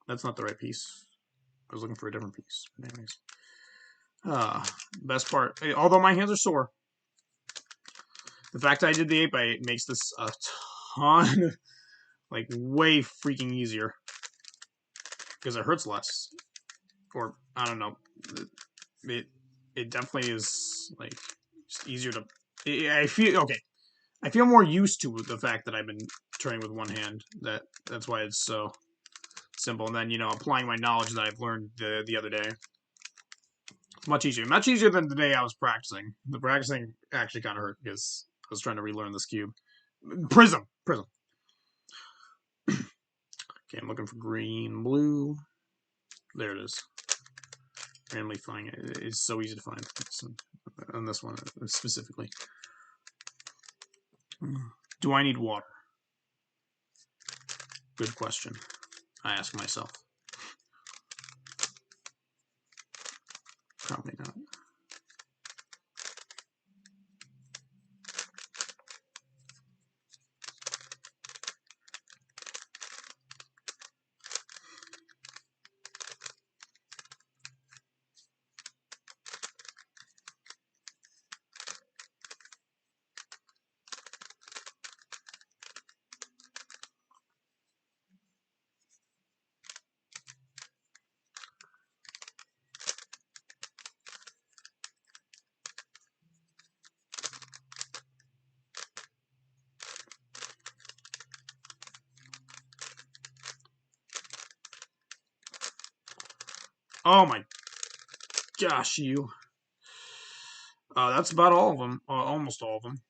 That's not the right piece. I was looking for a different piece. But anyways. Best part, although my hands are sore, the fact that I did the 8x8 makes this a ton, like, way freaking easier. Because it hurts less. Or, I don't know. It definitely is, like, just easier to... I feel... Okay. I feel more used to the fact that I've been turning with one hand. That's why it's so simple. And then, you know, applying my knowledge that I've learned the other day. It's much easier. Much easier than the day I was practicing. The practicing actually kind of hurt because I was trying to relearn this cube. Prism. Okay, I'm looking for green, blue. There it is. Randomly finding it. It's so easy to find. On this one specifically. Do I need water? Good question. I ask myself. Probably not. Oh my gosh, you. That's about all of them. Almost all of them.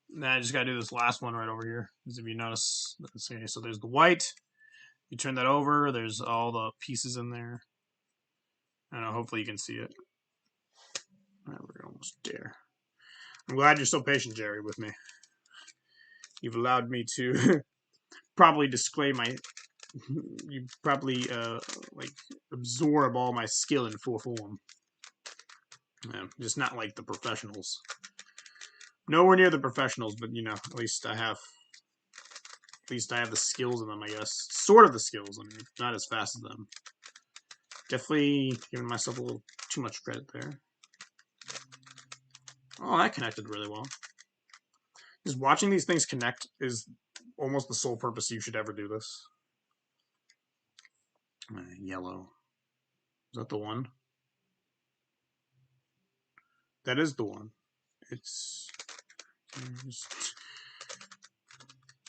Now I just gotta do this last one right over here. As if you notice, let's see. So there's the white. You turn that over. There's all the pieces in there. I don't know. Hopefully you can see it. We're almost there. I'm glad you're so patient, Jerry, with me. You've allowed me to probably display my. You probably like absorb all my skill in full form. Just not like the professionals. Nowhere near the professionals, but you know, at least I have the skills in them, I guess. Sort of the skills. I mean, not as fast as them. Definitely giving myself a little too much credit there. Oh, that connected really well. Just watching these things connect is almost the sole purpose you should ever do this. Yellow. Is that the one? That is the one. It's...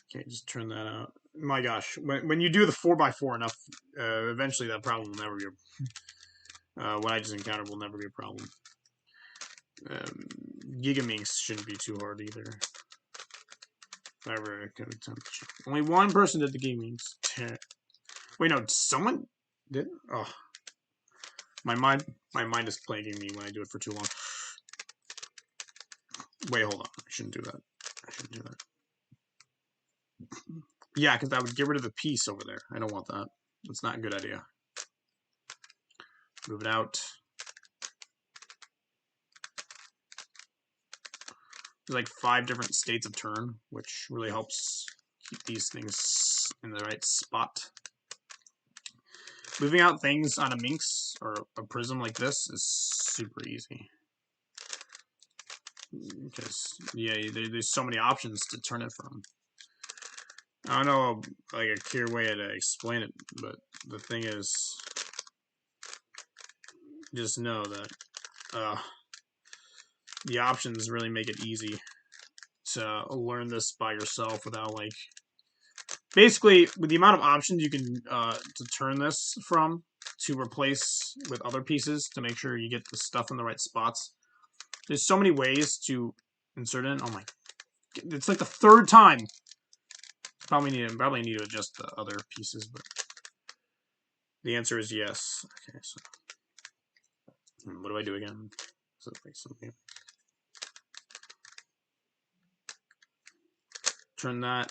Okay, just turn that out. My gosh, when you do the 4x4 enough, eventually that problem will never be what I just encountered will never be a problem. Gigaminx shouldn't be too hard either. However, I could attempt. Only one person did the Gigaminx. Wait, no, someone did? Oh. My mind is plaguing me when I do it for too long. Wait, hold on. I shouldn't do that. Yeah, because that would get rid of the piece over there. I don't want that. That's not a good idea. Move it out. There's like 5 different states of turn, which really helps keep these things in the right spot. Moving out things on a minx or a prism like this is super easy. Because, yeah, there's so many options to turn it from. I don't know, like, a clear way to explain it, but the thing is, just know that the options really make it easy to learn this by yourself without, like... Basically, with the amount of options you can to turn this from to replace with other pieces to make sure you get the stuff in the right spots. There's so many ways to insert in. Oh my... It's like the 3rd time. Probably need to adjust the other pieces, but the answer is yes. Okay, so what do I do again? Is it like something? Turn that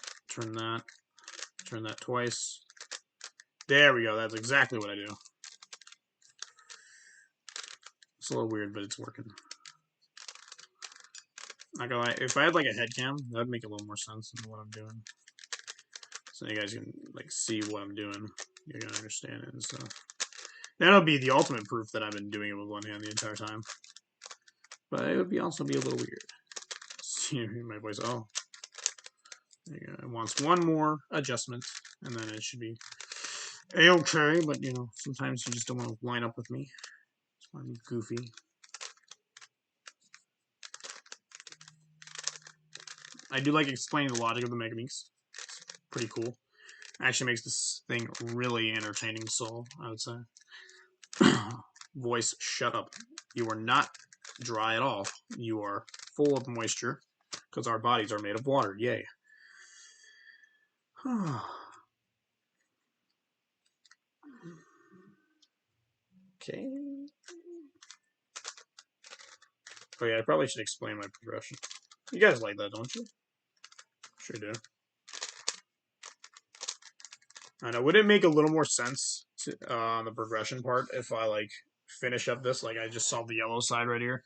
twice. There we go. That's exactly what I do. It's a little weird, but it's working. Not gonna lie, if I had like a head cam, that'd make a little more sense than what I'm doing. So you guys can like see what I'm doing. You're gonna understand it and stuff. That'll be the ultimate proof that I've been doing it with one hand the entire time. But it would also be a little weird. See my voice. Oh, there you go. It wants one more adjustment, and then it should be a-okay. But you know, sometimes you just don't want to line up with me. Just want to be goofy. I do like explaining the logic of the megaminx. It's pretty cool. Actually makes this thing really entertaining to solve, I would say. Voice, shut up. You are not dry at all. You are full of moisture, because our bodies are made of water. Yay. Okay. Oh yeah, I probably should explain my progression. You guys like that, don't you? Sure do. I know. Would it make a little more sense on the progression part if I like finish up this? Like I just solved the yellow side right here.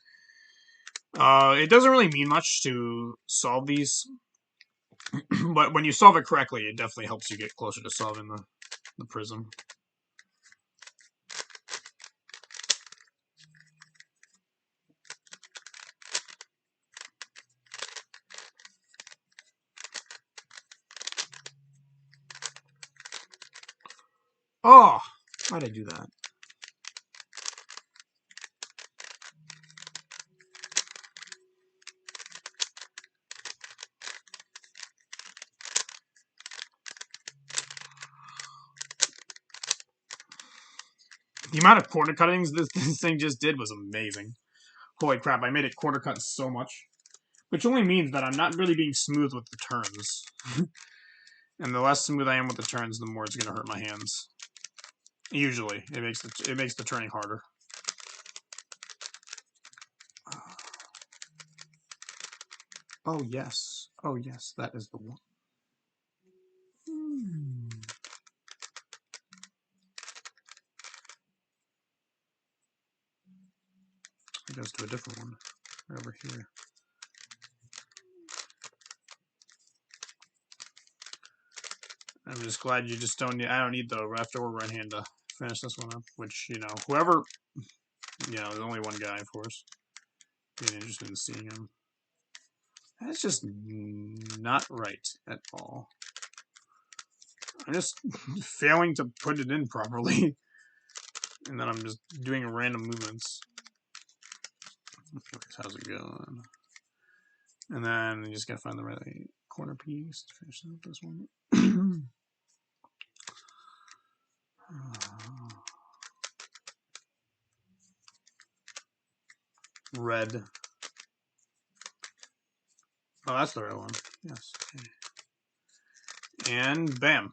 It doesn't really mean much to solve these, but when you solve it correctly, it definitely helps you get closer to solving the prism. Oh, why'd I do that? The amount of quarter cuttings this thing just did was amazing. Holy crap, I made it quarter cut so much. Which only means that I'm not really being smooth with the turns. And the less smooth I am with the turns, the more it's going to hurt my hands. Usually. It makes the turning harder. Oh, yes. Oh, yes. That is the one. It goes to a different one. Right over here. I'm just glad you just don't need... I don't need the left or right hand to finish this one up. Which, you know, whoever... You know, there's only one guy, of course. Being interested in seeing him. That's just not right at all. I'm just failing to put it in properly. And then I'm just doing random movements. How's it going? And then you just gotta find the right corner piece to finish up this one. Red. Oh, that's the right one. Yes. Okay. And bam.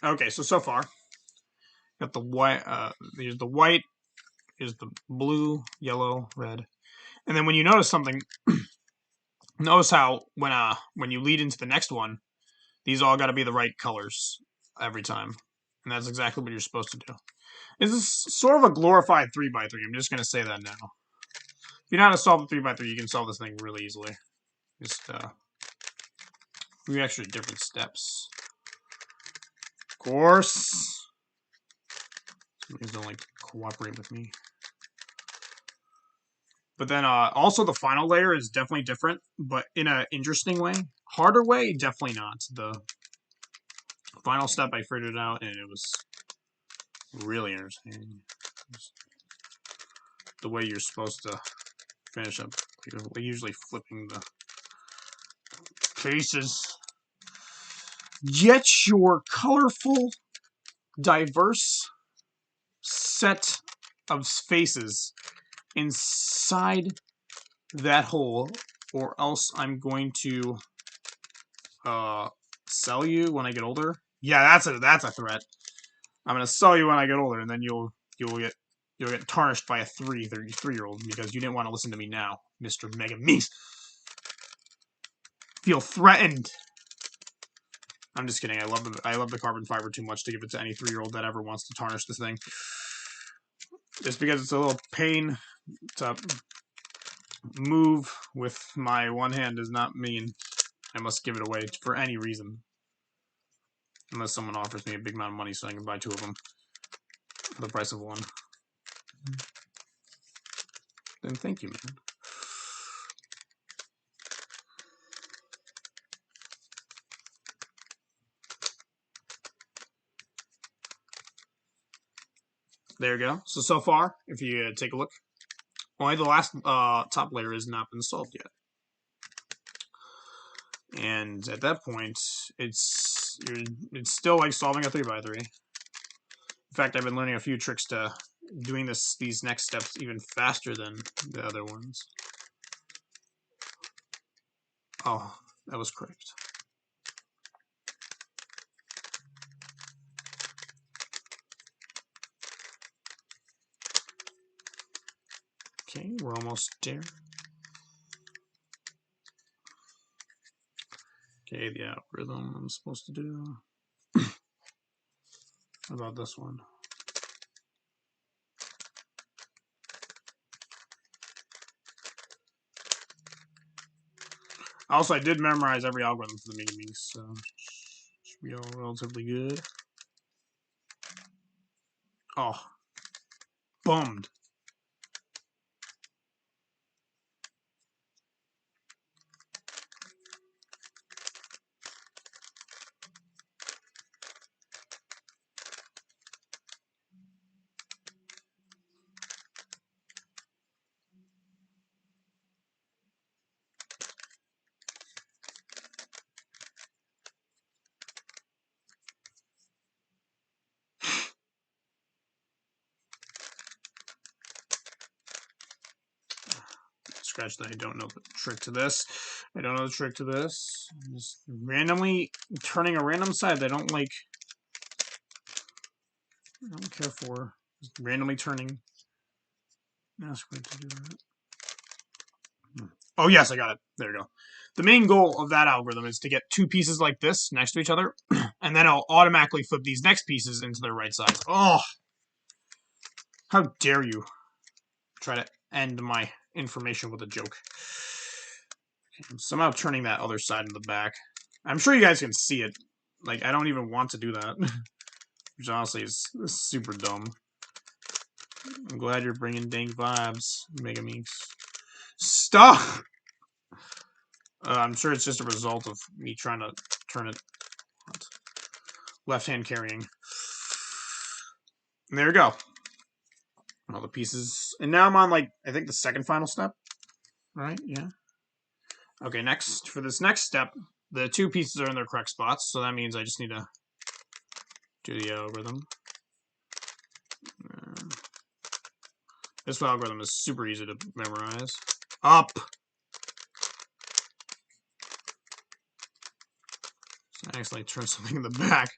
Okay, so far, got the white. Here's the white. Here's the blue, yellow, red. And then when you notice something, notice how when you lead into the next one, these all got to be the right colors every time, and that's exactly what you're supposed to do. This is sort of a glorified 3x3. I'm just gonna say that now. If you know how to solve a 3x3, you can solve this thing really easily. Just 3 extra different steps. Of course. Some things don't like to cooperate with me. But then also the final layer is definitely different, but in an interesting way. Harder way, definitely not. The final step, I figured it out, and it was really entertaining. Just the way you're supposed to finish up. Like usually flipping the faces. Get your colorful, diverse set of faces inside that hole, or else I'm going to sell you when I get older. Yeah, that's a threat. I'm gonna sell you when I get older, and then you'll get tarnished by a 33-year-old because you didn't want to listen to me now, Mr. Megaminx. Feel threatened. I'm just kidding. I love the carbon fiber too much to give it to any 3-year-old that ever wants to tarnish this thing. Just because it's a little pain to move with my one hand does not mean I must give it away for any reason. Unless someone offers me a big amount of money so I can buy 2 of them for the price of 1. Then thank you, man. There you go. So far, if you take a look, only the last top layer has not been solved yet. And at that point, it's still like solving a 3x3. In fact, I've been learning a few tricks to doing these next steps even faster than the other ones. Oh, that was correct. Okay, we're almost there. Okay, the algorithm I'm supposed to do. How about this one? Also, I did memorize every algorithm for the megaminx, so should be all relatively good. Oh, bummed. scratch that. I don't know the trick to this. I don't know the trick to this. I'm just randomly turning a random side that I don't like. I don't care for. Just randomly turning. That's going to do that. Oh, yes, I got it. There we go. The main goal of that algorithm is to get two pieces like this next to each other, and then I'll automatically flip these next pieces into their right sides. Oh, how dare you try to end my information with a joke. I'm somehow turning that other side in the back. I'm sure you guys can see it. Like, I don't even want to do that. Which honestly is super dumb. I'm glad you're bringing dang vibes, megaminx. Stop! I'm sure it's just a result of me trying to turn it left-hand carrying. And there we go. All the pieces. And now I'm on, like, I think the second final step. Right? Yeah. Okay, next. For this next step, the two pieces are in their correct spots, so that means I just need to do the algorithm. This algorithm is super easy to memorize. Up! So I accidentally turn something in the back.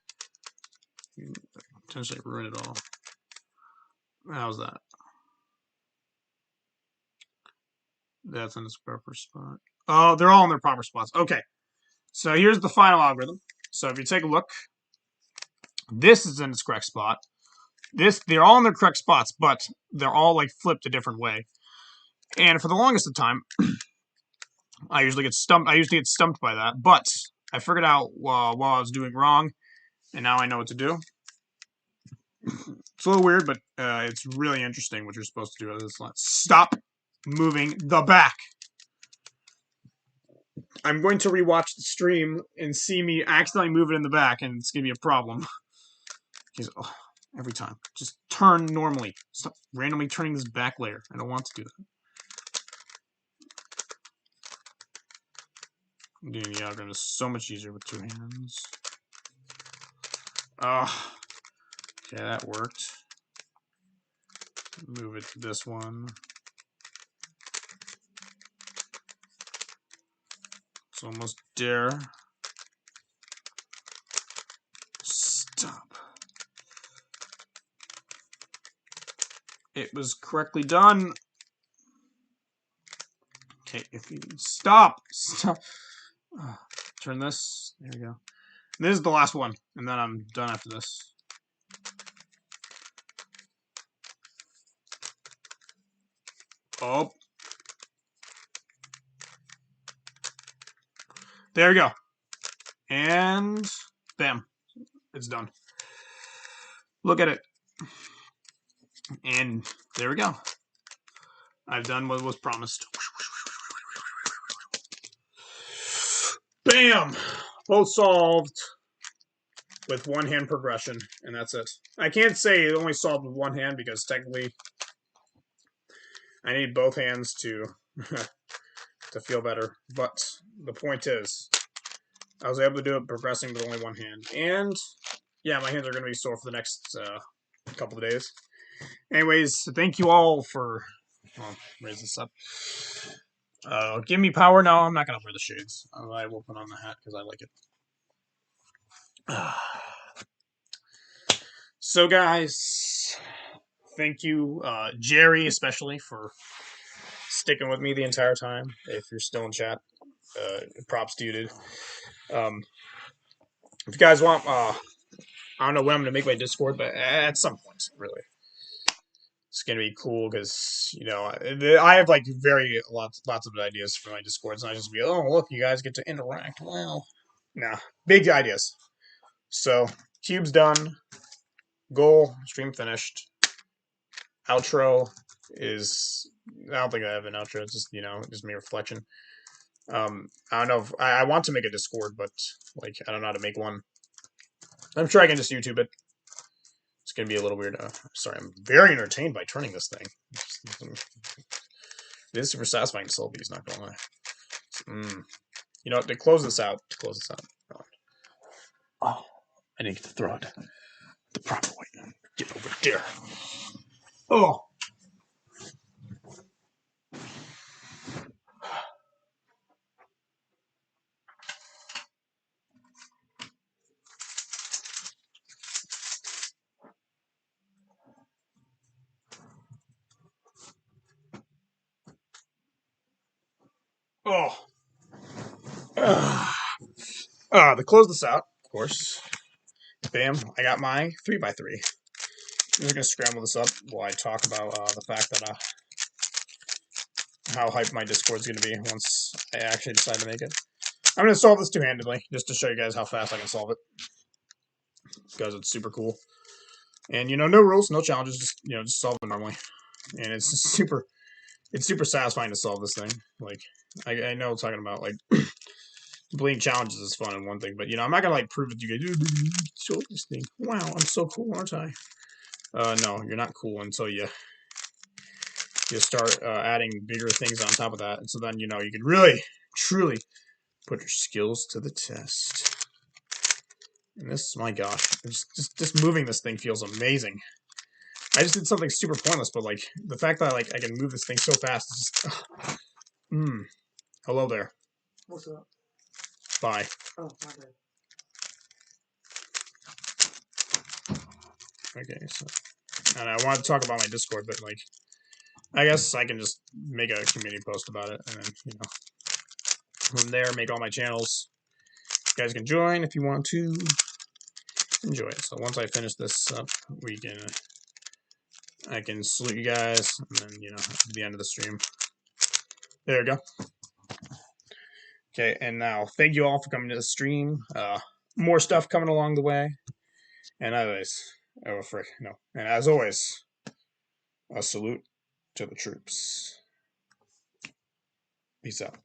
Potentially ruin it all. How's that? That's in its proper spot. Oh, they're all in their proper spots. Okay. So here's the final algorithm. So if you take a look, this is in its correct spot. They're all in their correct spots, but they're all like flipped a different way. And for the longest of time, I usually get stumped. I usually get stumped by that, but I figured out while I was doing wrong, and now I know what to do. It's a little weird, but it's really interesting what you're supposed to do with this line. Stop moving the back. I'm going to rewatch the stream and see me accidentally move it in the back, and it's going to be a problem. Oh, every time. Just turn normally. Stop randomly turning this back layer. I don't want to do that. Doing the algorithm is so much easier with two hands. Oh, okay, that worked. Move it to this one. It's almost there. Stop. It was correctly done. Okay, if you stop. Turn this. There we go. This is the last one, and then I'm done after this. Oh. There we go. And bam. It's done. Look at it. And there we go. I've done what was promised. Bam! Both solved with one-hand progression, and that's it. I can't say it only solved with one hand because technically I need both hands to to feel better. But the point is, I was able to do it progressing with only one hand. And yeah, my hands are going to be sore for the next couple of days. Anyways, thank you all for... Well, raise this up. Give me power. No, I'm not going to wear the shades. I will put on the hat because I like it. So, guys, thank you, Jerry, especially, for sticking with me the entire time. If you're still in chat, props to you, dude. If you guys want, I don't know when I'm going to make my Discord, but at some point, really. It's going to be cool because, you know, I have, like, lots of ideas for my Discord. It's not just be, oh, look, you guys get to interact. Well, nah, big ideas. So, cube's done. Goal, stream finished. Outro is, I don't think I have an outro. It's just, you know, just me reflection. I don't know if, I want to make a Discord, but, like, I don't know how to make one. I'm sure I can just YouTube it. It's going to be a little weird. Sorry, I'm very entertained by turning this thing. It is super satisfying to solve these, not going to lie. You know what, to close this out. Oh, I didn't get to throw it the proper way. Get over there. Oh. Oh. To close this out, of course. Bam, I got my 3x3. I'm just gonna scramble this up while I talk about the fact that how hyped my Discord's gonna be once I actually decide to make it. I'm gonna solve this two-handedly, just to show you guys how fast I can solve it. Because it's super cool. And no rules, no challenges, just solve it normally. And it's super satisfying to solve this thing. Like, I know talking about like completing challenges is fun and one thing, but I'm not gonna like prove it to you guys. Solve this thing. Wow, I'm so cool, aren't I? No, you're not cool until you start adding bigger things on top of that, and so then you can really, truly put your skills to the test. And this, my gosh, just moving this thing feels amazing. I just did something super pointless, but like the fact that I can move this thing so fast is just. Hello there. What's up? Bye. Oh, my bad. Okay, so, and I wanted to talk about my Discord, but like, I guess I can just make a community post about it, and then from there make all my channels. You guys can join if you want to enjoy it. So once I finish this up, I can salute you guys, and then at the end of the stream. There we go. Okay, and now thank you all for coming to the stream. More stuff coming along the way, and and as always, a salute to the troops. Peace out.